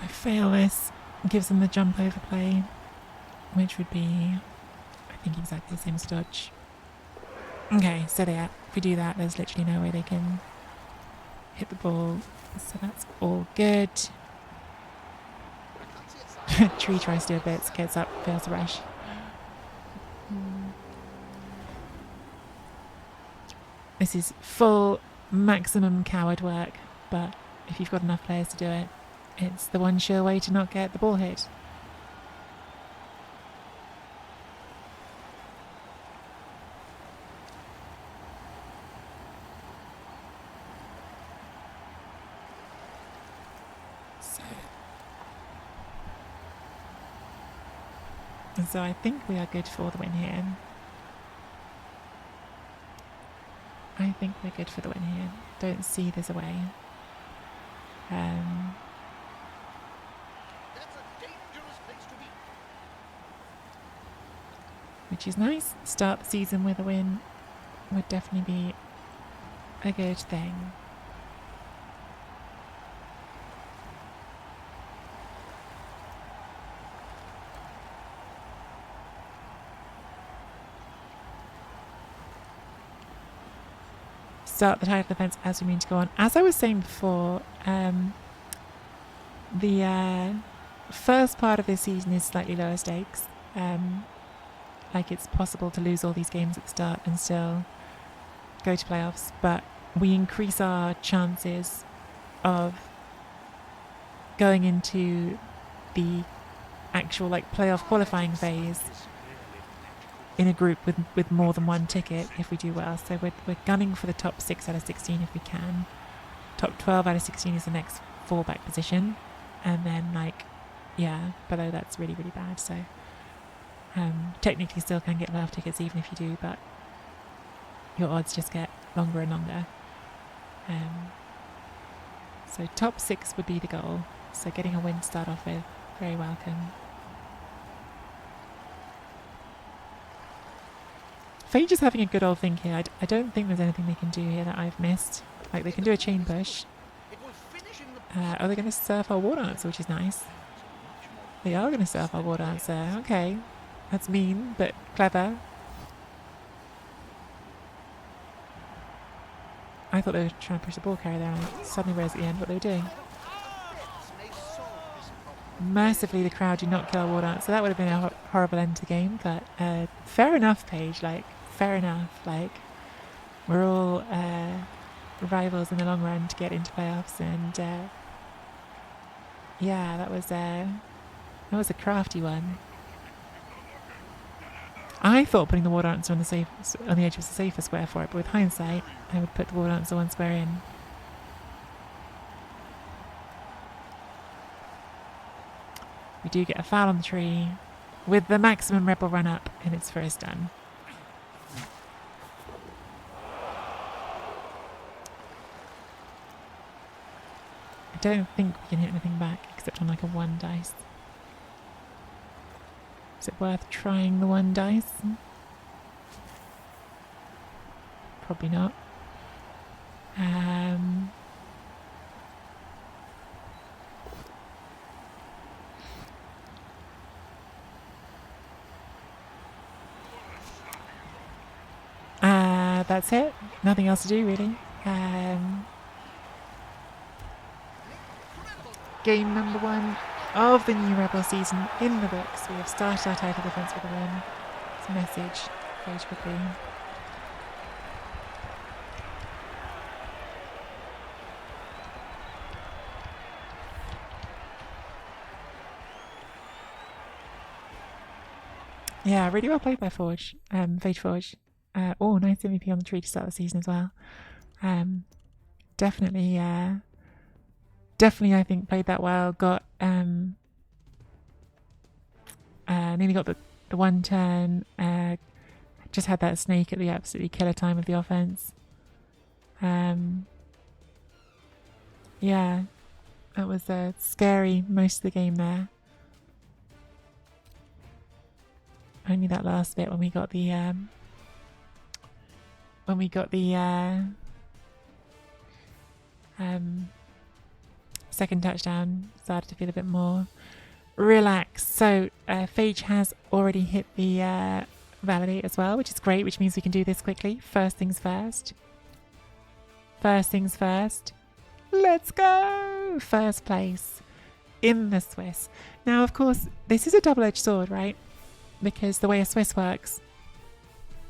Fail this, gives them the jump over play, which would be, I think, exactly the same as dodge. Okay, so yeah, if we do that, there's literally no way they can hit the ball, so that's all good. Tree tries to do a bit, gets up, fails to rush. This is full maximum coward work, but if you've got enough players to do it, it's the one sure way to not get the ball hit. And so I think we are good for the win here. I think we're good for the win here. Don't see this away. That's a dangerous place to be. Which is nice. Start the season with a win would definitely be a good thing. Start the title defense as we mean to go on. As I was saying before, the first part of this season is slightly lower stakes. Like it's possible to lose all these games at the start and still go to playoffs, but we increase our chances of going into the actual like playoff qualifying phase in a group with more than one ticket if we do well. So we're gunning for the top 6 out of 16 if we can. Top 12 out of 16 is the next fallback position, and then like below that's really really bad. So technically still can get playoff tickets even if you do, but your odds just get longer and longer. So top 6 would be the goal. So getting a win to start off with, very welcome. Phage is having a good old think here. I don't think there's anything they can do here that I've missed. Like they can do a chain push. It will finish in the Are they going to surf our war dancer, which is nice? They are going to surf our war dancer. Okay. That's mean, but clever. I thought they were trying to push the ball carrier there, and I suddenly realised at the end what they were doing. may solve this problem. Mercifully, the crowd did not kill our war dancer. That would have been a horrible end to the game, but fair enough, Paige. Like, fair enough. Like, we're all rivals in the long run to get into playoffs, and yeah, that was a crafty one. I thought putting the war dancer on the edge was the safer square for it, but with hindsight, I would put the war dancer 1 square in. We do get a foul on the tree with the maximum rebel run up, and it's first done. I don't think we can hit anything back except on like a 1 dice. Is it worth trying the 1 dice? Probably not. That's it. Nothing else to do really. Game number 1 of the new Rebel season in the books. We have started our title defense with a win. It's a message very quickly. Yeah, really well played by Forge. Phage Forge. Nice MVP on the tree to start the season as well. Definitely I think played that well. Got nearly got the 1 turn. Just had that snake at the absolutely killer time of the offense. Yeah, it was scary most of the game there. Only that last bit when we got the second touchdown started to feel a bit more relaxed. So Phage has already hit the validate as well, which is great, which means we can do this quickly. First things first. Let's go! First place in the Swiss. Now, of course, this is a double-edged sword, right? Because the way a Swiss works,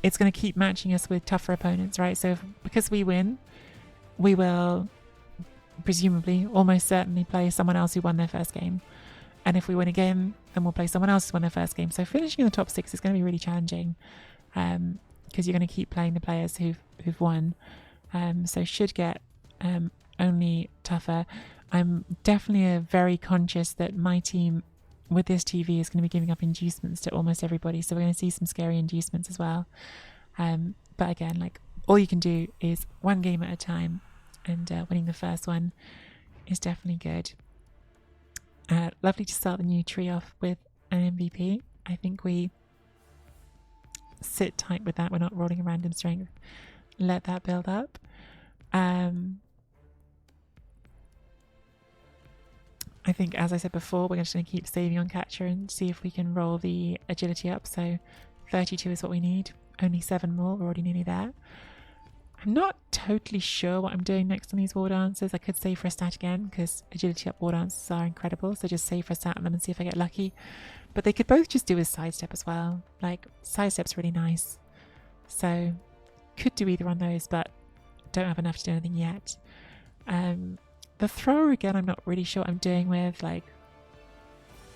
it's going to keep matching us with tougher opponents, right? So because we win, we will presumably, almost certainly play someone else who won their first game. And if we win again, then we'll play someone else who won their first game. So finishing in the top 6 is going to be really challenging because you're going to keep playing the players who've won. So should get only tougher. I'm definitely very conscious that my team with this TV is going to be giving up inducements to almost everybody. So we're going to see some scary inducements as well. But again, like, all you can do is one game at a time, and winning the first one is definitely good. Lovely to start the new tree off with an MVP. I think we sit tight with that. We're not rolling a random strength. Let that build up. I think, as I said before, we're just going to keep saving on catcher and see if we can roll the agility up. So 32 is what we need. Only 7 more. We're already nearly there. I'm not totally sure what I'm doing next on these war dances. I could save for a stat again because agility up war dances are incredible. So just save for a stat on them and see if I get lucky. But they could both just do a sidestep as well. Like, sidestep's really nice. So could do either on those, but don't have enough to do anything yet. The thrower, again, I'm not really sure what I'm doing with. Like,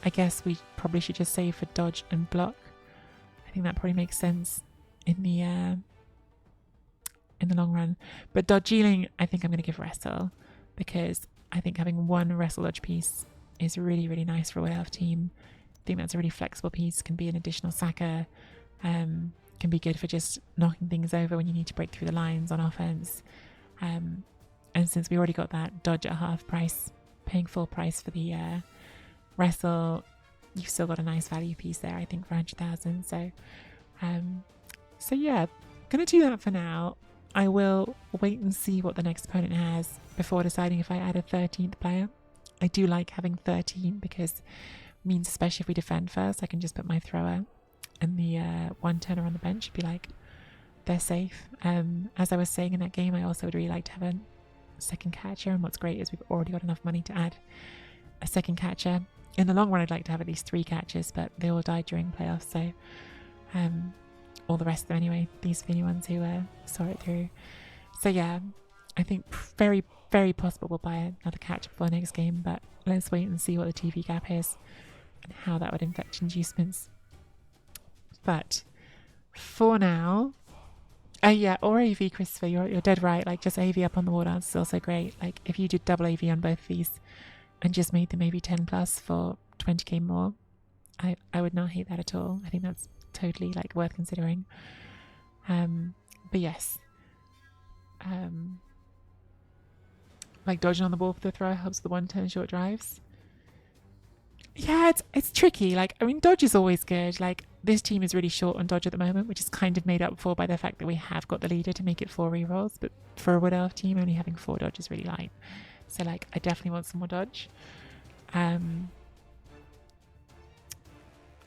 I guess we probably should just save for dodge and block. I think that probably makes sense in the long run. But dodge healing, I think I'm going to give wrestle, because I think having one wrestle dodge piece is really, really nice for a Way Elf team. I think that's a really flexible piece, can be an additional sacker, can be good for just knocking things over when you need to break through the lines on offense. And since we already got that dodge at half price, paying full price for the wrestle, you've still got a nice value piece there, I think, for 100,000. So yeah, gonna do that for now. I will wait and see what the next opponent has before deciding if I add a 13th player. I do like having 13 because it means, especially if we defend first, I can just put my thrower and the one turner on the bench, be like, they're safe. As I was saying in that game, I also would really like to have a second catcher, and what's great is we've already got enough money to add a second catcher. In the long run, I'd like to have at least 3 catchers, but they all died during playoffs, so all the rest of them anyway, these are the only ones who saw it through. So yeah, I think very, very possible we'll buy another catcher before next game, but let's wait and see what the TV gap is and how that would affect inducements. But for now, yeah, or AV, Christopher, you're dead right. Like, just AV up on the war dance is also great. Like, if you did double AV on both of these and just made them maybe 10 plus for 20k more, I would not hate that at all. I think that's totally, like, worth considering. But yes, like, dodging on the ball for the throw helps the 1-turn short drives. Yeah, it's tricky. Like, I mean, dodge is always good. Like, this team is really short on dodge at the moment, which is kind of made up for by the fact that we have got the leader to make it 4 rerolls. But for a Wood Elf team, only having 4 dodge is really light. So, like, I definitely want some more dodge. I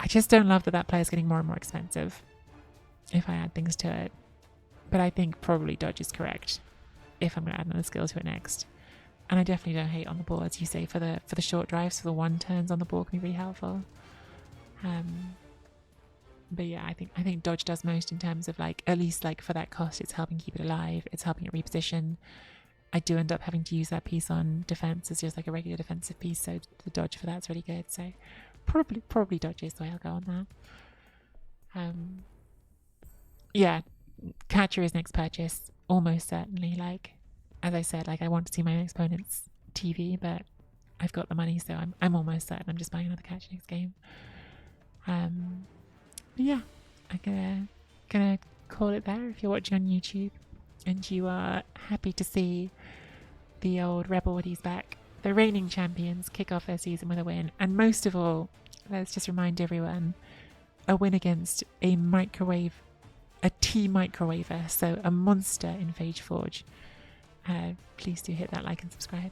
just don't love that that player's getting more and more expensive if I add things to it. But I think probably dodge is correct if I'm going to add another skill to it next. And I definitely don't hate on the ball, as you say, for the short drives, for the 1-turns on the ball can be really helpful. But yeah, I think dodge does most in terms of, like, at least, like, for that cost, it's helping keep it alive, it's helping it reposition. I do end up having to use that piece on defense as just like a regular defensive piece, so the dodge for that's really good. So probably dodge is the way I'll go on that. Yeah, catcher is next purchase, almost certainly. Like, as I said, like, I want to see my opponent's TV, but I've got the money, so I'm almost certain I'm just buying another catcher next game. But yeah, I'm gonna call it there. If you're watching on YouTube and you are happy to see the old Rebel Woodies back, the reigning champions kick off their season with a win, and most of all, let's just remind everyone, a win against a T microwaver, so a monster in Phage Forge. Please do hit that like and subscribe.